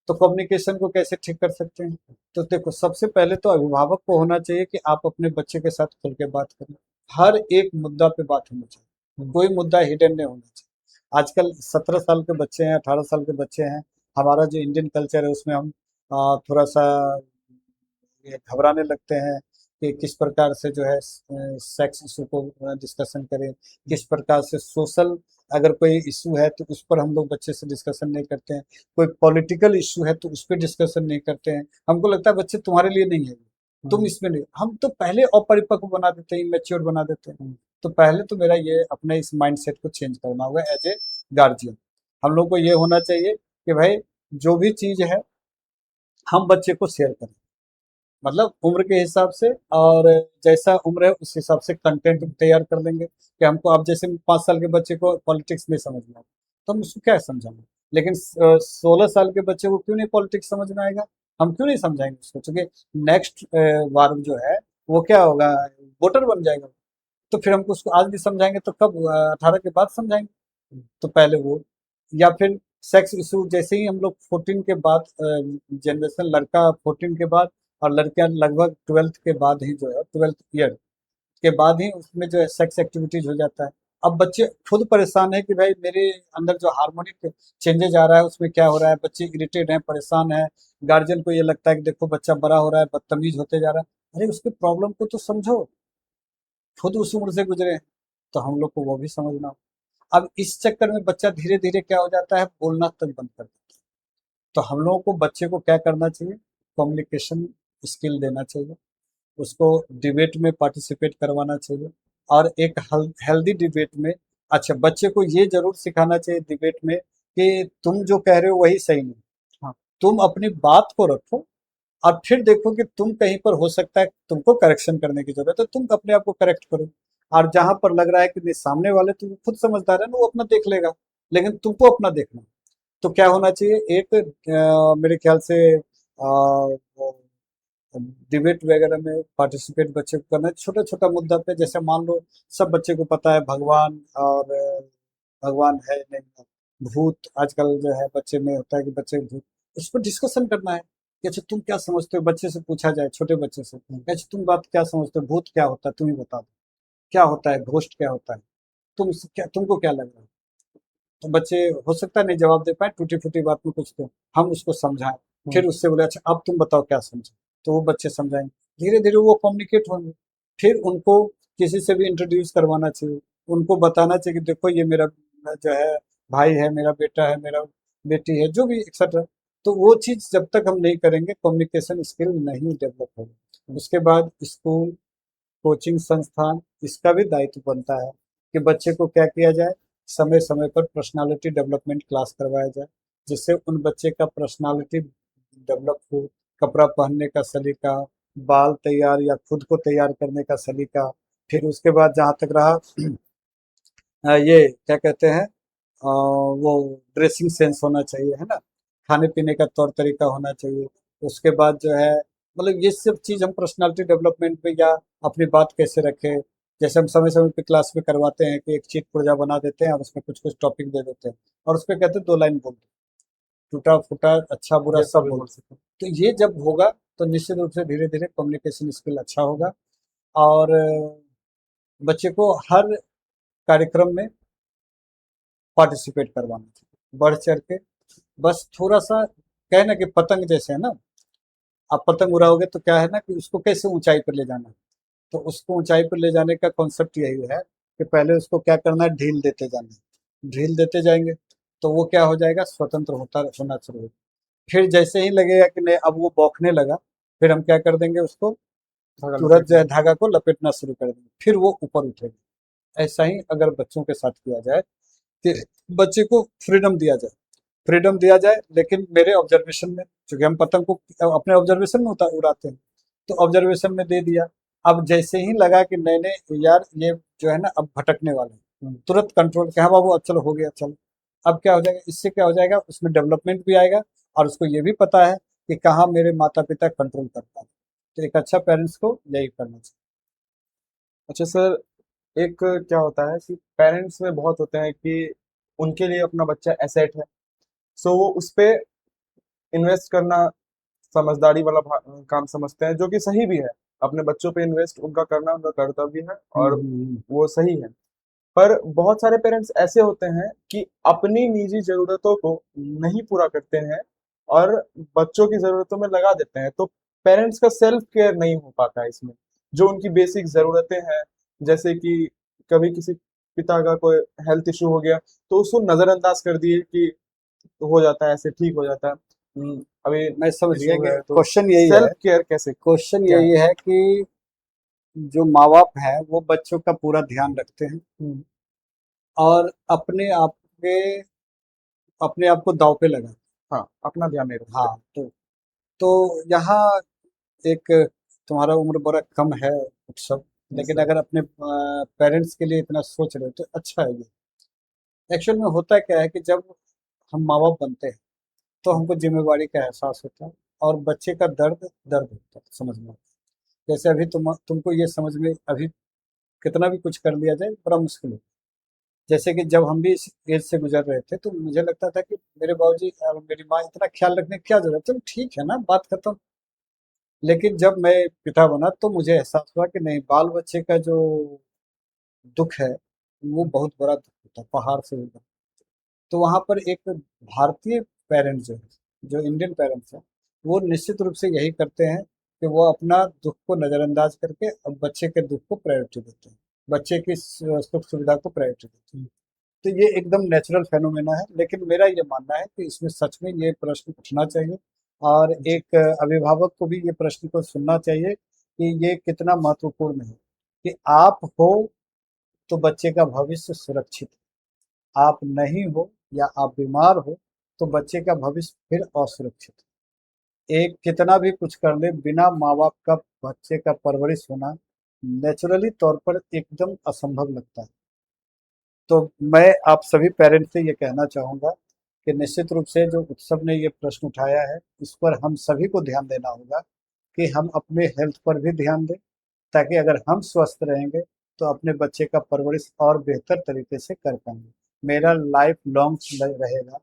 तो कम्युनिकेशन को कैसे ठीक कर सकते हैं? तो देखो, सबसे पहले तो अभिभावक को होना चाहिए कि आप अपने बच्चे के साथ खुल के बात करें। हर एक मुद्दा पे बात होनी चाहिए, कोई मुद्दा हिडन नहीं होना चाहिए। आजकल 17 साल के बच्चे हैं, 18 साल के बच्चे हैं। हमारा जो इंडियन कल्चर है उसमें हम थोड़ा सा ये घबराने लगते हैं कि किस प्रकार से जो है सेक्स इशू को डिस्कशन करें, किस प्रकार से सोशल, अगर कोई इशू है तो उस पर हम लोग बच्चे से डिस्कशन नहीं करते हैं। कोई पॉलिटिकल इशू है तो उस पर डिस्कशन नहीं करते हैं। हमको लगता है बच्चे तुम्हारे लिए नहीं है, तुम हम्म। इसमें नहीं, हम तो पहले अपरिपक्व बना देते हैं, इमेच्योर बना देते हैं। हम्म। तो पहले तो मेरा ये अपने इस माइंडसेट को चेंज करना होगा एज ए गार्जियन। हम लोग को ये होना चाहिए कि भाई जो भी चीज है हम बच्चे को शेयर करें, मतलब उम्र के हिसाब से, और जैसा उम्र है उस हिसाब से कंटेंट तैयार कर देंगे कि हमको, आप जैसे 5 साल के बच्चे को पॉलिटिक्स नहीं समझ में आएगा तो हम उसको क्या समझाएंगे, लेकिन 16 साल के बच्चे को क्यों नहीं पॉलिटिक्स समझ में आएगा, हम क्यों नहीं समझाएंगे उसको, क्योंकि नेक्स्ट बार जो है वो क्या होगा, वोटर बन जाएगा। तो फिर हमको उसको आज भी समझाएंगे तो कब, 18 के बाद समझाएंगे, तो पहले वो, या फिर सेक्स इशू जैसे ही हम लोग 14 के बाद, जनरेशन लड़का 14 के बाद और लड़कियां लगभग 12th के बाद ही जो है, 12th ईयर के बाद ही उसमें जो है सेक्स एक्टिविटीज हो जाता है। अब बच्चे खुद परेशान है कि भाई मेरे अंदर जो हार्मोनिक चेंजेज आ रहा है उसमें क्या हो रहा है, बच्चे इरिटेट हैं, परेशान है, गार्जियन को ये लगता है कि देखो बच्चा बड़ा हो रहा है, बदतमीज होते जा रहा है, अरे उसके प्रॉब्लम को तो समझो, खुद उस उम्र से गुजरे हैं, तो हम लोग को वो भी समझना हो। अब इस चक्कर में बच्चा धीरे धीरे क्या हो जाता है, बोलना तक बंद कर देता है। तो हम लोगों को बच्चे को क्या करना चाहिए, कम्युनिकेशन स्किल देना चाहिए, उसको डिबेट में पार्टिसिपेट करवाना चाहिए, और एक हेल्दी डिबेट में, अच्छा बच्चे को ये जरूर सिखाना चाहिए डिबेट में कि तुम जो कह रहे हो वही सही नहीं, हाँ, तुम अपनी बात को रखो, और फिर देखो कि तुम कहीं पर हो सकता है तुमको करेक्शन करने की जरूरत है, तुम अपने आप को करेक्ट करो, और जहां पर लग रहा है कि नहीं सामने वाले तुम खुद समझदार है ना, वो अपना देख लेगा, लेकिन तुमको अपना देखना। तो क्या होना चाहिए, एक मेरे ख्याल से डिबेट वगैरह में पार्टिसिपेट बच्चे को करना है, छोटा छोटा मुद्दा पे, जैसे मान लो सब बच्चे को पता है भगवान, और भगवान है नहीं, भूत आजकल जो है बच्चे में होता है कि बच्चे भूत, उस पर डिस्कशन करना है कि अच्छा तुम क्या समझते हो, बच्चे से पूछा जाए, छोटे बच्चे से कि अच्छा तुम बात क्या समझते हो, भूत क्या होता है, तुम ही बता दो, क्या होता है घोस्ट, क्या होता है, तुमको क्या लग रहा है। तो बच्चे हो सकता है नहीं जवाब दे पाए, टूटी फूटी बात में कुछ, तो हम उसको समझाएं, फिर उससे बोले अच्छा अब तुम बताओ क्या समझे, तो वो बच्चे समझाएंगे, धीरे धीरे वो कम्युनिकेट होंगे। फिर उनको किसी से भी इंट्रोड्यूस करवाना चाहिए, उनको बताना चाहिए कि देखो ये मेरा जो है भाई है, मेरा बेटा है, मेरा बेटी है, जो भी एक्सेट्रा। तो वो चीज जब तक हम नहीं करेंगे कम्युनिकेशन स्किल नहीं डेवलप होगी। उसके बाद स्कूल, कोचिंग संस्थान, इसका भी दायित्व बनता है कि बच्चे को क्या किया जाए, समय समय पर पर्सनालिटी डेवलपमेंट क्लास करवाया जाए, जिससे उन बच्चे का पर्सनालिटी डेवलप हो, कपड़ा पहनने का सलीका, बाल तैयार या खुद को तैयार करने का सलीका। फिर उसके बाद जहाँ तक रहा ये क्या कहते हैं, वो ड्रेसिंग सेंस होना चाहिए, है ना, खाने पीने का तौर तरीका होना चाहिए। उसके बाद जो है, मतलब ये सब चीज़ हम पर्सनालिटी डेवलपमेंट में, या अपनी बात कैसे रखें, जैसे हम समय समय पे क्लास में करवाते हैं कि एक चीट पुर्जा बना देते हैं और उसमें कुछ कुछ टॉपिक दे देते हैं, और उस पर कहते हैं 2 लाइन बोल दो, टूटा फूटा अच्छा बुरा जैसा सब भी बोल बोल दो। सके। तो ये जब होगा तो निश्चित रूप से धीरे धीरे कम्युनिकेशन स्किल अच्छा होगा, और बच्चे को हर कार्यक्रम में पार्टिसिपेट करवाना चाहिए, बढ़ चढ़ के। बस थोड़ा सा कहे ना कि पतंग जैसे है ना, आप पतंग उड़ाओगे तो क्या है ना कि उसको कैसे ऊंचाई पर ले जाना है, तो उसको ऊंचाई पर ले जाने का कॉन्सेप्ट यही है कि पहले उसको क्या करना है, ढील देते जाना है, ढील देते जाएंगे तो वो क्या हो जाएगा, स्वतंत्र होता होना शुरू होगा। फिर जैसे ही लगेगा कि नहीं अब वो बौखने लगा, फिर हम क्या कर देंगे, उसको धागा तुरंत लपेट जो है देंगे। धागा को लपेटना शुरू कर देंगे, फिर वो ऊपर उठेगा। ऐसा ही अगर बच्चों के साथ किया जाए कि बच्चे को फ्रीडम दिया जाए, फ्रीडम दिया जाए, लेकिन मेरे ऑब्जर्वेशन में, क्योंकि हम पतंग को अपने ऑब्जर्वेशन में उड़ाते हैं, तो ऑब्जर्वेशन में दे दिया। अब जैसे ही लगा कि नहीं नहीं यार ये जो है ना अब भटकने वाले हैं, तुरंत कंट्रोल किया, हाँ बाबू अब चलो हो गया चलो। अब क्या हो जाएगा, इससे क्या हो जाएगा, उसमें डेवलपमेंट भी आएगा, और उसको ये भी पता है कि कहाँ मेरे माता पिता कंट्रोल कर पा रहे हैं। तो एक अच्छा पेरेंट्स को यही करना चाहिए। अच्छा सर, एक क्या होता है कि पेरेंट्स में बहुत होते हैं कि उनके लिए अपना बच्चा एसेट है, सो वो उस पे इन्वेस्ट करना समझदारी वाला काम समझते हैं, जो कि सही भी है। अपने बच्चों पे इन्वेस्ट उनका करना उनका कर्तव्य है, और वो सही है। पर बहुत सारे पेरेंट्स ऐसे होते हैं कि अपनी निजी जरूरतों को नहीं पूरा करते हैं और बच्चों की जरूरतों में लगा देते हैं, तो पेरेंट्स का सेल्फ केयर नहीं हो पाता है इसमें। जो उनकी बेसिक जरूरतें हैं, जैसे कि कभी किसी पिता का कोई हेल्थ इशू हो गया, तो उसको नजरअंदाज कर दिए कि हो जाता है, ऐसे ठीक हो जाता है। अभी मैं समझ गया इशू कि है तो क्वेश्चन यही है, सेल्फ केयर कैसे, क्वेश्चन क्या है? यही है कि जो माँ बाप है वो बच्चों का पूरा ध्यान रखते हैं, हम्म, और अपने आप के, अपने आप को दांव पे लगा, हाँ, अपना ध्यान नहीं रखते। हाँ, तो यहाँ एक तुम्हारा उम्र बड़ा कम है उत्सव, जी लेकिन सर। अगर अपने पेरेंट्स के लिए इतना सोच रहे हो तो अच्छा है ये। एक्चुअल में होता क्या है कि जब हम माँ बाप बनते हैं तो हमको जिम्मेवारी का एहसास होता है, और बच्चे का दर्द दर्द होता है समझ में। जैसे अभी तुमको ये समझ में, अभी कितना भी कुछ कर लिया जाए बड़ा मुश्किल है। जैसे कि जब हम भी इस एज से गुजर रहे थे तो मुझे लगता था कि मेरे बाबूजी और मेरी माँ इतना ख्याल रखने की क्या जरूरत है, चलो ठीक है ना, बात खत्म। लेकिन जब मैं पिता बना तो मुझे एहसास हुआ कि नहीं, बाल बच्चे का जो दुख है वो बहुत बड़ा दुख होता है, पहाड़ से भी बड़ा। तो वहां पर एक भारतीय पेरेंट जो है, जो इंडियन पेरेंट्स हैं, वो निश्चित रूप से यही करते हैं कि वो अपना दुख को नजरअंदाज करके अब बच्चे के दुख को प्रायोरिटी देते हैं, बच्चे की सुख सुविधा को प्रायोरिटी देते हैं। तो ये एकदम नेचुरल फेनोमेना है, लेकिन मेरा ये मानना है कि इसमें सच में ये प्रश्न उठना चाहिए, और जी। एक अभिभावक को भी ये प्रश्न को सुनना चाहिए कि ये कितना महत्वपूर्ण है कि आप हो तो बच्चे का भविष्य सुरक्षित है, आप नहीं हो या आप बीमार हो तो बच्चे का भविष्य फिर असुरक्षित है। एक कितना भी कुछ कर ले, बिना माँ बाप का बच्चे का परवरिश होना नेचुरली तौर पर एकदम असंभव लगता है। तो मैं आप सभी पेरेंट्स से ये कहना चाहूँगा कि निश्चित रूप से जो उत्सव ने ये प्रश्न उठाया है, इस पर हम सभी को ध्यान देना होगा कि हम अपने हेल्थ पर भी ध्यान दें, ताकि अगर हम स्वस्थ रहेंगे तो अपने बच्चे का परवरिश और बेहतर तरीके से कर पाएंगे। मेरा लाइफ लॉन्ग रहेगा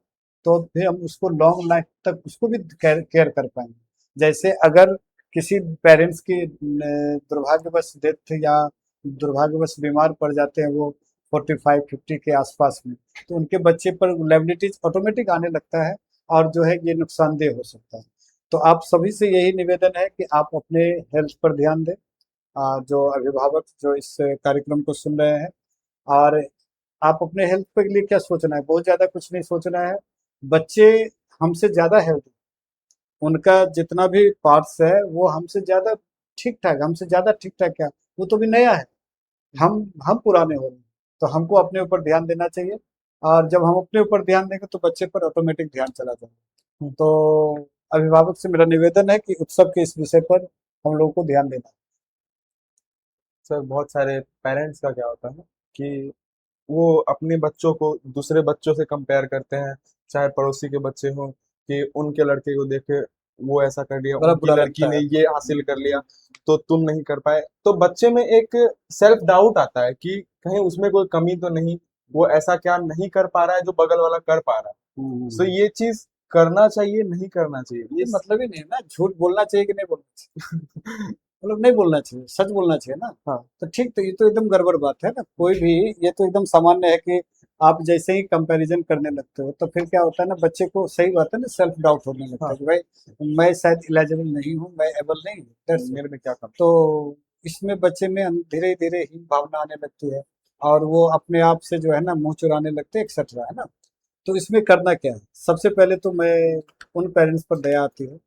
तो फिर हम उसको लॉन्ग लाइफ तक उसको भी केयर कर पाएंगे। जैसे अगर किसी पेरेंट्स की दुर्भाग्यवश डेथ या दुर्भाग्यवश बीमार पड़ जाते हैं वो 45-50 के आसपास में, तो उनके बच्चे पर लाइबिलिटीज ऑटोमेटिक आने लगता है, और जो है ये नुकसानदेह हो सकता है। तो आप सभी से यही निवेदन है कि आप अपने हेल्थ पर ध्यान दें। जो अभिभावक जो इस कार्यक्रम को सुन रहे हैं, और आप अपने हेल्थ के लिए क्या सोचना है, बहुत ज़्यादा कुछ नहीं सोचना है। बच्चे हमसे ज़्यादा हेल्दी, उनका जितना भी पार्ट्स है वो हमसे ज़्यादा ठीक ठाक, हमसे ज़्यादा ठीक ठाक क्या, वो तो भी नया है। हम पुराने हो रहे हैं, तो हमको अपने ऊपर ध्यान देना चाहिए, और जब हम अपने ऊपर ध्यान देंगे तो बच्चे पर ऑटोमेटिक ध्यान चला जाएगा। तो अभिभावक से मेरा निवेदन है कि उत्सव के इस विषय पर हम लोगों को ध्यान देना। सर, बहुत सारे पेरेंट्स का क्या होता है ना कि वो अपने बच्चों को दूसरे बच्चों से कंपेयर करते हैं, चाहे पड़ोसी के बच्चे हों, कि उनके लड़के को देखे वो ऐसा कर लिया, बड़ा उनकी बुरा लड़की लगता ने है। ये हासिल कर लिया, तो तुम नहीं कर पाए। तो बच्चे में एक सेल्फ डाउट आता है कि कहीं उसमें कोई कमी तो नहीं, वो ऐसा क्या नहीं कर पा रहा है जो बगल वाला कर पा रहा है। तो हम्म। ये चीज करना चाहिए, नहीं करना चाहिए ये मतलब ही नहीं है ना, झूठ बोलना चाहिए कि नहीं बोलना चाहिए, मतलब नहीं बोलना चाहिए, सच बोलना चाहिए ना। हाँ। तो ठीक, तो ये तो एकदम गड़बड़ बात है ना, कोई भी, ये तो एकदम सामान्य है कि आप जैसे ही कंपैरिजन करने लगते हो तो फिर क्या होता है ना, बच्चे को, सही बात है ना, सेल्फ डाउट होने लगता हाँ। है कि भाई मैं शायद इलिजिबल नहीं हूँ, मैं एबल नहीं हूँ, that's it। मेरे में क्या कमी। तो इसमें बच्चे में धीरे धीरे हीन भावना आने लगती है, और वो अपने आप से जो है ना मुंह चुराने लगते हैं, एक्सेट्रा, है ना। तो इसमें करना क्या है, सबसे पहले तो मैं उन पेरेंट्स पर दया आती है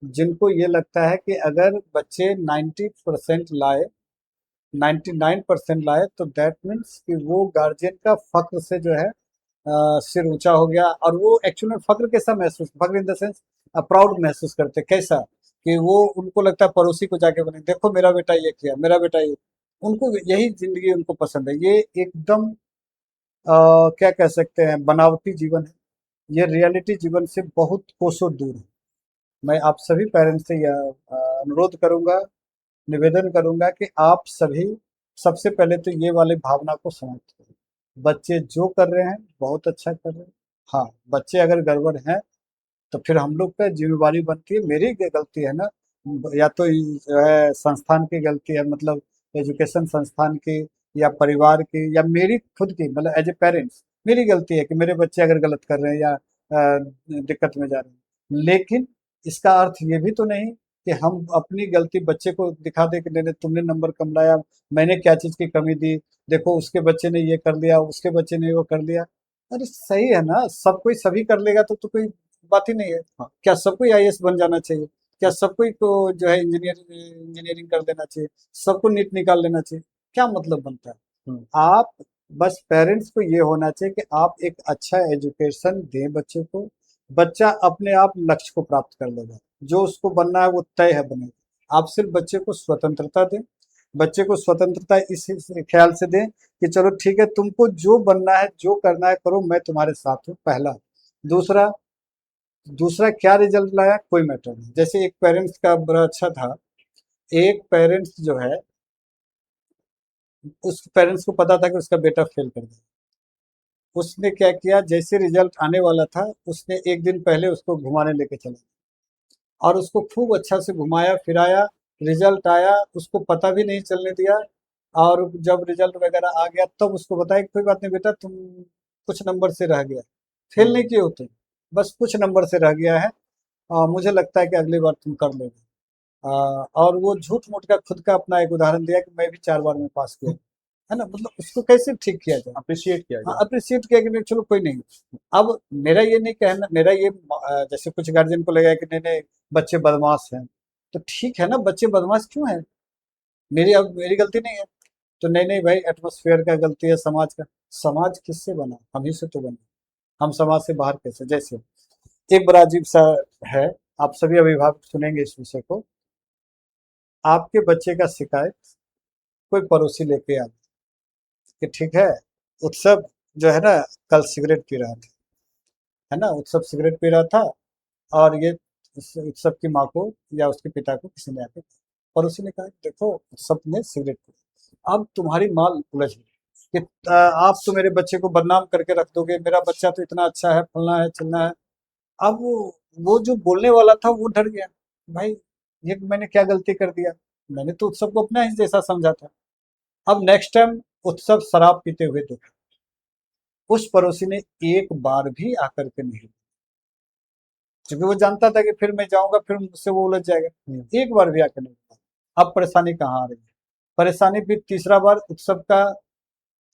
जिनको ये लगता है कि अगर बच्चे 90% लाए, 99% लाए, तो दैट मीन्स कि वो गार्जियन का फक्र से जो है सिर ऊंचा हो गया। और वो एक्चुअल में फक्र कैसा महसूस, फक्र इन द सेंस प्राउड महसूस करते, कैसा कि वो, उनको लगता है पड़ोसी को जाके बोले देखो मेरा बेटा ये किया, मेरा बेटा ये, उनको यही जिंदगी उनको पसंद है। ये एकदम क्या कह सकते हैं, बनावटी जीवन है, ये रियलिटी जीवन से बहुत कोसों दूर है। मैं आप सभी पेरेंट्स से यह अनुरोध करूंगा, निवेदन करूंगा कि आप सभी सबसे पहले तो ये वाली भावना को समाप्त करें। बच्चे जो कर रहे हैं बहुत अच्छा कर रहे हैं। हाँ, बच्चे अगर गड़बड़ हैं तो फिर हम लोग पे जिम्मेवारी बनती है, मेरी गलती है ना, या तो जो है संस्थान की गलती है, मतलब एजुकेशन संस्थान की, या परिवार की, या मेरी खुद की, मतलब एज ए पेरेंट्स मेरी गलती है कि मेरे बच्चे अगर गलत कर रहे हैं या दिक्कत में जा रहे हैं। लेकिन इसका अर्थ ये भी तो नहीं कि हम अपनी गलती बच्चे को दिखा दे कि नहीं नहीं, तुमने नंबर कम लाया, मैंने क्या चीज़ की कमी दी, देखो उसके बच्चे ने ये कर लिया, उसके बच्चे ने वो कर लिया। अरे सही है ना, सब कोई सभी कर लेगा तो कोई बात ही नहीं है। हाँ। क्या सबको आईएएस बन जाना चाहिए? क्या सबको ही को जो है इंजीनियरिंग कर देना चाहिए? सबको नीट निकाल लेना चाहिए? क्या मतलब बनता है? हम्म। आप, बस पेरेंट्स को ये होना चाहिए कि आप एक अच्छा एजुकेशन दें बच्चे को, बच्चा अपने आप लक्ष्य को प्राप्त कर लेगा। जो उसको बनना है वो तय है बनेगा। आप सिर्फ बच्चे को स्वतंत्रता दें। बच्चे को स्वतंत्रता इस ख्याल से दें कि चलो ठीक है, तुमको जो बनना है जो करना है करो, मैं तुम्हारे साथ हूँ, पहला। दूसरा, दूसरा क्या रिजल्ट लाया कोई मैटर नहीं। जैसे एक पेरेंट्स का बड़ा अच्छा था। एक पेरेंट्स जो है, उस पेरेंट्स को पता था कि उसका बेटा फेल कर गया। उसने क्या किया, जैसे रिजल्ट आने वाला था उसने एक दिन पहले उसको घुमाने लेके चला और उसको खूब अच्छा से घुमाया फिराया। रिजल्ट आया, उसको पता भी नहीं चलने दिया। और जब रिजल्ट वगैरह आ गया तब उसको बताया कि कोई बात नहीं बेटा, तुम कुछ नंबर से रह गया, फेल नहीं किए हो तुम, बस कुछ नंबर से रह गया है। मुझे लगता है कि अगली बार तुम कर लोगे। और वो झूठ मूठ का खुद का अपना एक उदाहरण दिया कि मैं भी 4 बार में पास किया, है ना। मतलब उसको कैसे ठीक किया जाए। अप्रिशिएट किया हाँ, गया। अप्रिशिएट किया कि नहीं चलो कोई नहीं। अब मेरा ये नहीं कहना, मेरा ये जैसे कुछ गार्जियन को लगा कि नहीं नहीं बच्चे बदमाश हैं, तो ठीक है ना, बच्चे बदमाश क्यों हैं, मेरी अब मेरी गलती नहीं है। तो नहीं नहीं भाई, एटमोस्फेयर का गलती है, समाज का। समाज किससे बना, हम ही से तो बना। हम समाज से बाहर कैसे। जैसे एक बड़ा अजीब सा है, आप सभी अभिभावक सुनेंगे इस विषय को। आपके बच्चे का शिकायत कोई पड़ोसी लेके आ कि ठीक है, उत्सव जो है ना कल सिगरेट पी रहा था, है ना, उत्सव सिगरेट पी रहा था। और ये उत्सव की माँ को या उसके पिता को किसी ने आके, पड़ोसी ने कहा देखो उत्सव ने सिगरेट पी, अब तुम्हारी माँ उलझ गई कि आप तो मेरे बच्चे को बदनाम करके रख दोगे, मेरा बच्चा तो इतना अच्छा है, फलना है चलना है। अब वो जो बोलने वाला था वो डर गया, भाई ये मैंने क्या गलती कर दिया, मैंने तो उत्सव को अपना ही जैसा समझा था। अब नेक्स्ट टाइम उत्सव शराब पीते हुए देखा, उस पड़ोसी ने एक बार भी आकर के नहीं, क्योंकि वो जानता था कि फिर मैं जाऊंगा फिर मुझसे वो उलझ जाएगा। एक बार भी आकर नहीं बोला। अब परेशानी कहाँ आ रही है, परेशानी फिर तीसरा बार उत्सव का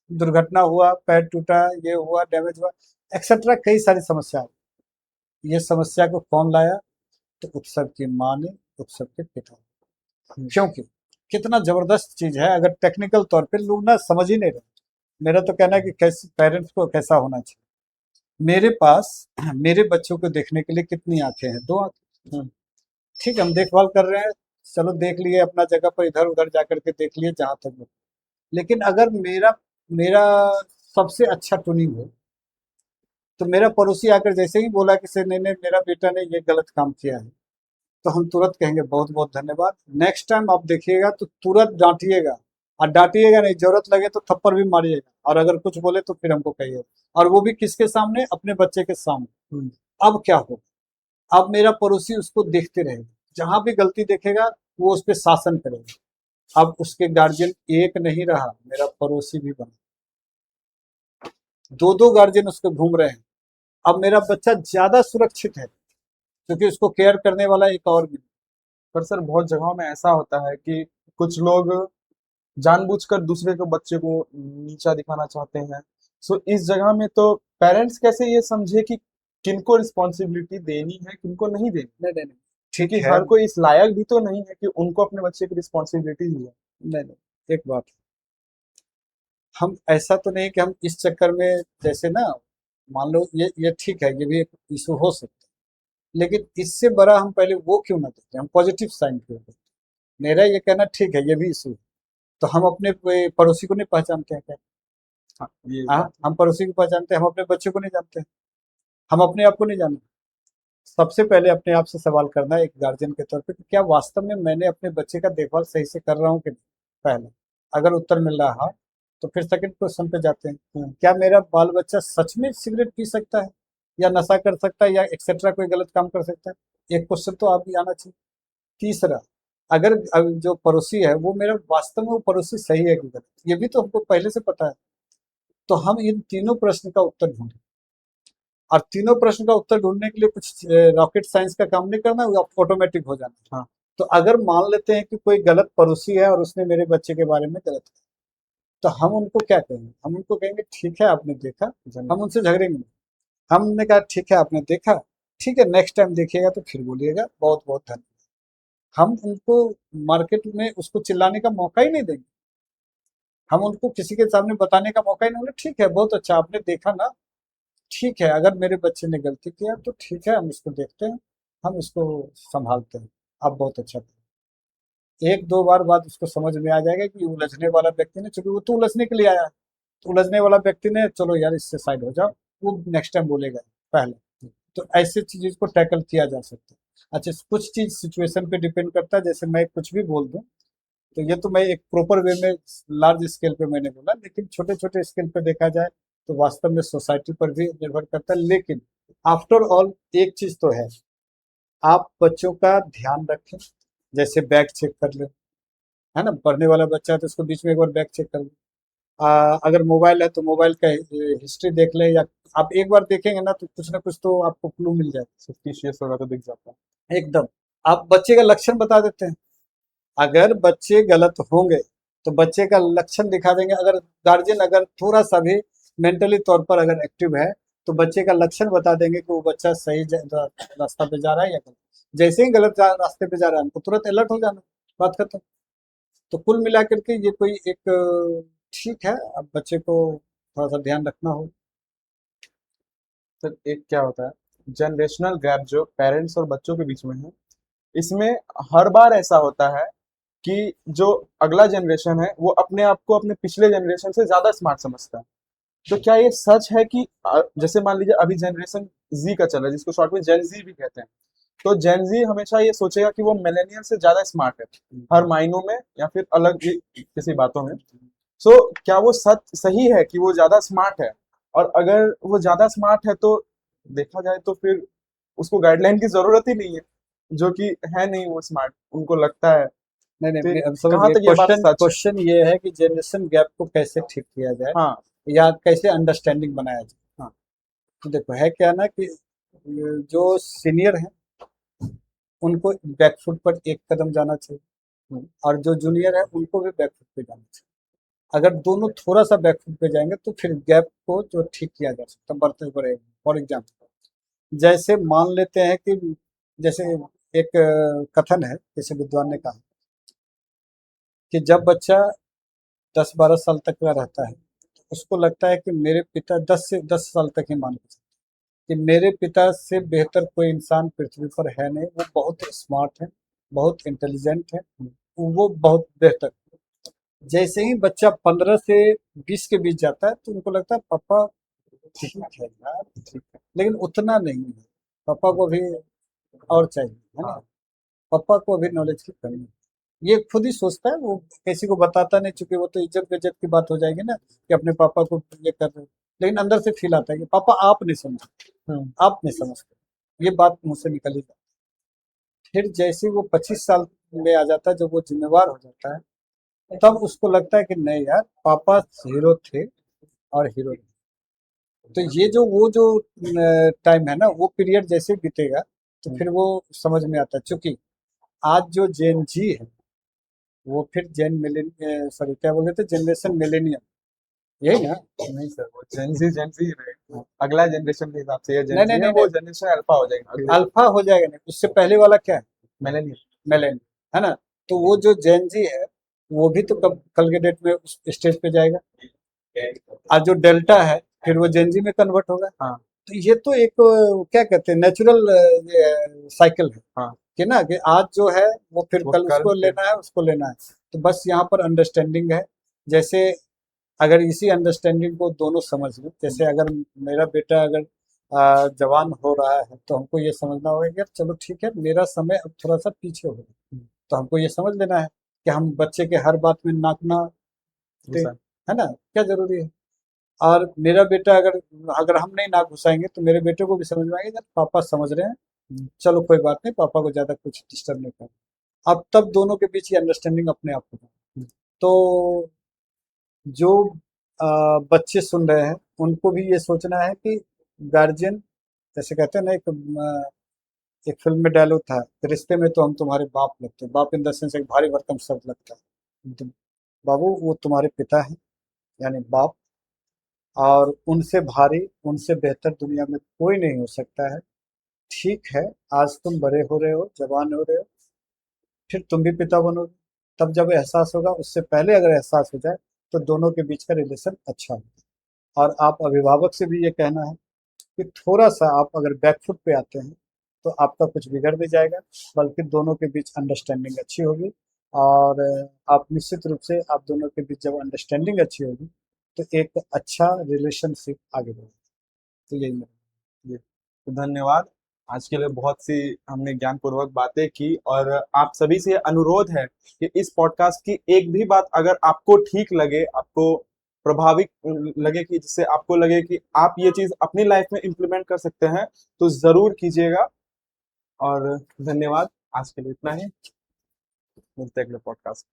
दुर्घटना हुआ, पैर टूटा, ये हुआ, डैमेज हुआ, एक्सेट्रा कई सारी समस्या आई। ये समस्या को कौन लाया, तो उत्सव की माँ ने, उत्सव के पिता ने। क्योंकि कितना जबरदस्त चीज है, अगर टेक्निकल तौर पे लोग ना समझ ही नहीं रहे। मेरा तो कहना है कि कैसे पेरेंट्स को कैसा होना चाहिए। मेरे पास मेरे बच्चों को देखने के लिए कितनी आंखें हैं, 2 आंखें। ठीक है, हम देखभाल कर रहे हैं, चलो देख लिए अपना जगह पर, इधर उधर जाकर के देख लिए जहां तक हो। लेकिन अगर मेरा मेरा सबसे अच्छा ट्यूनिंग हो, तो मेरा पड़ोसी आकर जैसे ही बोला कि सर नहीं नहीं मेरा बेटा ने ये गलत काम किया है, तो हम तुरंत कहेंगे बहुत बहुत धन्यवाद, नेक्स्ट टाइम आप देखिएगा तो तुरंत डांटिएगा। और डांटिएगा नहीं, जरूरत लगे तो थप्पड़ भी मारिएगा, और अगर कुछ बोले तो फिर हमको कहिए। और वो भी किसके सामने, अपने बच्चे के सामने। अब क्या हो, अब मेरा पड़ोसी उसको देखते रहेगा, जहां भी गलती देखेगा वो उस पर शासन करेगा। अब उसके गार्जियन एक नहीं रहा, मेरा पड़ोसी भी बना, 2 2 गार्जियन उसको घूम रहे हैं। अब मेरा बच्चा ज्यादा सुरक्षित है, क्योंकि उसको केयर करने वाला एक और भी। पर सर बहुत जगहों में ऐसा होता है कि कुछ लोग जानबूझकर दूसरे को बच्चे को नीचा दिखाना चाहते हैं। सो इस जगह में तो पेरेंट्स कैसे ये समझे कि किनको रिस्पॉन्सिबिलिटी देनी है किनको नहीं देनी, नहीं नहीं नहीं, ठीक क्योंकि है। हर कोई इस लायक भी तो नहीं है कि उनको अपने बच्चे की रिस्पॉन्सिबिलिटी दी है। नहीं नहीं, एक बात, हम ऐसा तो नहीं कि हम इस चक्कर में, जैसे ना मान लो ये ठीक है, ये भी एक इशू हो सकता है, लेकिन इससे बड़ा हम पहले वो क्यों ना देते, हम पॉजिटिव साइन क्यों देते। मेरा ये कहना ठीक है, ये भी इशू है, तो हम अपने पड़ोसी को नहीं पहचानते हैं क्या। हाँ, ये हाँ, बात हम पड़ोसी को पहचानते हैं, हम अपने बच्चे को नहीं जानते हैं, हम अपने आप को नहीं जानते। सबसे पहले अपने आप से सवाल करना है एक गार्जियन के तौर पे कि क्या वास्तव में मैंने अपने बच्चे का देखभाल सही से कर रहा हूँ कि नहीं, पहले। अगर उत्तर मिल रहा है तो फिर सेकंड क्वेश्चन पे जाते हैं, क्या मेरा बाल बच्चा सच में सिगरेट पी सकता है, या नशा कर सकता है, या एक्सेट्रा कोई गलत काम कर सकता है। एक क्वेश्चन तो आप भी आना चाहिए। तीसरा, अगर जो पड़ोसी है वो मेरा वास्तव में वो पड़ोसी सही है कि गलत, ये भी तो हमको पहले से पता है। तो हम इन तीनों प्रश्न का उत्तर ढूंढें, और तीनों प्रश्न का उत्तर ढूंढने के लिए कुछ रॉकेट साइंस का काम नहीं करना, वो ऑटोमेटिक हो जाना है। हाँ। तो अगर मान लेते हैं कि कोई गलत पड़ोसी है और उसने मेरे बच्चे के बारे में गलत किया, तो हम उनको क्या कहेंगे, हम उनको कहेंगे ठीक है आपने देखा, हम उनसे झगड़ेंगे नहीं। हमने कहा ठीक है आपने देखा, ठीक है नेक्स्ट टाइम देखिएगा तो फिर बोलिएगा, बहुत बहुत धन्यवाद। हम उनको मार्केट में उसको चिल्लाने का मौका ही नहीं देंगे, हम उनको किसी के सामने बताने का मौका ही नहीं, बोले ठीक है बहुत अच्छा आपने देखा ना, ठीक है, अगर मेरे बच्चे ने गलती किया तो ठीक है, हम इसको देखते हैं, हम इसको संभालते हैं, आप बहुत अच्छा करें। एक दो बार बाद उसको समझ में आ जाएगा कि उलझने वाला व्यक्ति ने, चूंकि वो तो उलझने के लिए आया है, तो उलझने वाला व्यक्ति ने चलो यार इससे साइड हो जाओ, वो नेक्स्ट टाइम बोलेगा पहले। तो ऐसे चीज को टैकल किया जा सकता है। अच्छा, कुछ चीज सिचुएशन पे डिपेंड करता है, जैसे मैं कुछ भी बोल दूं, तो ये तो मैं एक प्रॉपर वे में लार्ज स्केल पे मैंने बोला, लेकिन छोटे छोटे स्केल पे देखा जाए तो वास्तव में सोसाइटी पर भी निर्भर करता है। लेकिन आफ्टर ऑल एक चीज तो है, आप बच्चों का ध्यान रखें, जैसे बैग चेक कर ले, है ना, पढ़ने वाला बच्चा है तो उसको बीच में एक बार बैग चेक कर ले। अगर मोबाइल है तो मोबाइल का हिस्ट्री देख ले, या आप एक बार देखेंगे ना तो कुछ ना कुछ तो आपको क्लू मिल जाए सस्पिशियस होगा तो दिख जाता है। एकदम। आप बच्चे का लक्षण बता देते हैं, अगर बच्चे गलत होंगे तो बच्चे का लक्षण दिखा देंगे। अगर गार्जियन अगर थोड़ा सा भी मेंटली तौर पर अगर एक्टिव है तो बच्चे का लक्षण बता देंगे कि वो बच्चा सही रास्ता पे जा रहा है या गलत। जैसे ही गलत रास्ते पे जा रहा है हमको तुरंत अलर्ट हो जाना, बात खत्म। तो कुल मिलाकर के ये कोई एक ठीक है, अब बच्चे को थोड़ा सा ध्यान रखना हो। सर एक क्या होता है, जनरेशनल गैप जो पेरेंट्स और बच्चों के बीच में है, इसमें हर बार ऐसा होता है कि जो अगला जनरेशन है वो अपने आप को अपने पिछले जनरेशन से ज्यादा स्मार्ट समझता है। तो क्या ये सच है कि जैसे मान लीजिए अभी जनरेशन जी का चल रहा है जिसको शॉर्ट में जेन जी भी कहते हैं, तो जेन जी हमेशा ये सोचेगा कि वो मिलेनियल से ज्यादा स्मार्ट है हर मायनों में या फिर अलग किसी बातों में। सो क्या वो सच सही है कि वो ज्यादा स्मार्ट है? और अगर वो ज्यादा स्मार्ट है तो देखा जाए तो फिर उसको गाइडलाइन की जरूरत ही नहीं है, जो कि है नहीं वो स्मार्ट उनको लगता है। नहीं तो नहीं, अब समझ कहाँ गए। तक ये बात क्वेश्चन सच है? क्वेश्चन ये है कि जनरेशन गैप को कैसे ठीक किया जाए हाँ। या कैसे अंडरस्टैंडिंग बनाया जाए। हाँ। तो देखो है क्या ना कि जो सीनियर हैं उनको बैकफुट पर एक कदम जाना चाहिए, और जो जूनियर है उनको भी बैकफुट पे जाना चाहिए। अगर दोनों थोड़ा सा बैकफुट पे जाएंगे तो फिर गैप को जो ठीक किया जा सकता है, बढ़ते बढ़ेगा। फॉर एग्जाम्पल, जैसे मान लेते हैं कि जैसे एक कथन है किसी विद्वान ने कहा कि जब बच्चा 10-12 साल तक का रहता है तो उसको लगता है कि मेरे पिता 10 से 10 साल तक ही मान के चलते हैं कि मेरे पिता से बेहतर कोई इंसान पृथ्वी पर है नहीं, वो बहुत स्मार्ट है, बहुत इंटेलिजेंट है, वो बहुत बेहतर। जैसे ही बच्चा 15 से 20 के बीच जाता है तो उनको लगता है पापा ठीक है यार, ठीक है, लेकिन उतना नहीं है, पापा को भी और चाहिए, है ना, पापा को अभी नॉलेज की कमी है। ये खुद ही सोचता है, वो किसी को बताता नहीं, चूंकि वो तो इज्जत बेइज्जत की बात हो जाएगी ना कि अपने पापा को ये कर रहे हो। लेकिन अंदर से फील आता है कि पापा आप नहीं समझते, आप नहीं समझते, ये बात मुझसे निकल ही जाती है। फिर जैसे ही वो 25 साल में आ जाता है, जब वो जिम्मेवार हो जाता है, तब उसको लगता है कि नहीं यार, पापा हीरो थे और हीरो नहीं। तो ये जो वो जो टाइम है ना, वो पीरियड जैसे बीतेगा तो फिर वो समझ में आता है। चूंकि आज जो जेन जी है वो फिर जेन मिलेन सॉरी क्या बोल रहे थे, जनरेशन मिलेनियम, यही ना। नहीं सर, वो जेन जी ही रहेगा। अगला जनरेशन के हिसाब से ये जेन नहीं नहीं जी है, नहीं वो नहीं, जनरेशन अल्फा हो जाएगा अगले अल्फा हो जाएगा नहीं, उससे पहले वाला क्या है, मिलेनियल। मिलेनियम, है ना। तो वो जो जेन जी है वो भी तो कल के डेट में उस स्टेज पे जाएगा, और जो डेल्टा है फिर वो जेन जी में कन्वर्ट होगा। हाँ। तो ये तो एक क्या कहते हैं, नेचुरल साइकिल है हाँ। कि ना, कि आज जो है वो फिर वो कल कल उसको फिर लेना है, उसको लेना है। तो बस यहाँ पर अंडरस्टैंडिंग है। जैसे अगर इसी अंडरस्टैंडिंग को दोनों समझ लें, जैसे अगर मेरा बेटा अगर जवान हो रहा है तो हमको ये समझना होगा कि यार चलो ठीक है, मेरा समय अब थोड़ा सा पीछे हो गया, तो हमको ये समझ लेना है कि हम बच्चे के हर बात में नाक ना दे, घुसा। है ना, क्या जरूरी है। और मेरा बेटा अगर अगर हम नहीं नाक घुसाएंगे तो मेरे बेटे को भी समझ में आएगा यार पापा समझ रहे हैं, चलो कोई बात नहीं, पापा को ज्यादा कुछ डिस्टर्ब नहीं करना। अब तब दोनों के बीच ये अंडरस्टैंडिंग अपने आप होगा। तो जो बच्चे सुन रहे हैं उनको भी ये सोचना है कि गार्जियन, जैसे कहते हैं ना, एक फिल्म में डायलॉग था कि रिश्ते में तो हम तुम्हारे बाप लगते हैं, बाप इन द सेंस एक भारी भरकम शब्द लगता है। तो बाबू वो तुम्हारे पिता हैं, यानी बाप, और उनसे भारी उनसे बेहतर दुनिया में कोई नहीं हो सकता है। ठीक है, आज तुम बड़े हो रहे हो, जवान हो रहे हो, फिर तुम भी पिता बनोगे, तब जब एहसास होगा, उससे पहले अगर एहसास हो जाए तो दोनों के बीच का रिलेशन अच्छा हो। और आप अभिभावक से भी ये कहना है कि थोड़ा-सा आप अगर बैक फुट पे आते हैं, तो आपका कुछ बिगड़ नहीं जाएगा, बल्कि दोनों के बीच अंडरस्टैंडिंग अच्छी होगी और आप निश्चित रूप से आप दोनों के बीच जब अंडरस्टैंडिंग अच्छी होगी, तो एक अच्छा रिलेशनशिप आगे बढ़ेगा। तो यही मेरा जी, तो धन्यवाद। आज के लिए बहुत सी हमने ज्ञानपूर्वक बातें की, और आप सभी से अनुरोध है कि इस पॉडकास्ट की एक भी बात अगर आपको ठीक लगे, आपको प्रभावित लगे, कि जिससे आपको लगे कि आप ये चीज अपनी लाइफ में इम्प्लीमेंट कर सकते हैं, तो जरूर कीजिएगा। और धन्यवाद। आज के लिए इतना ही। मिलते हैं अगले पॉडकास्ट।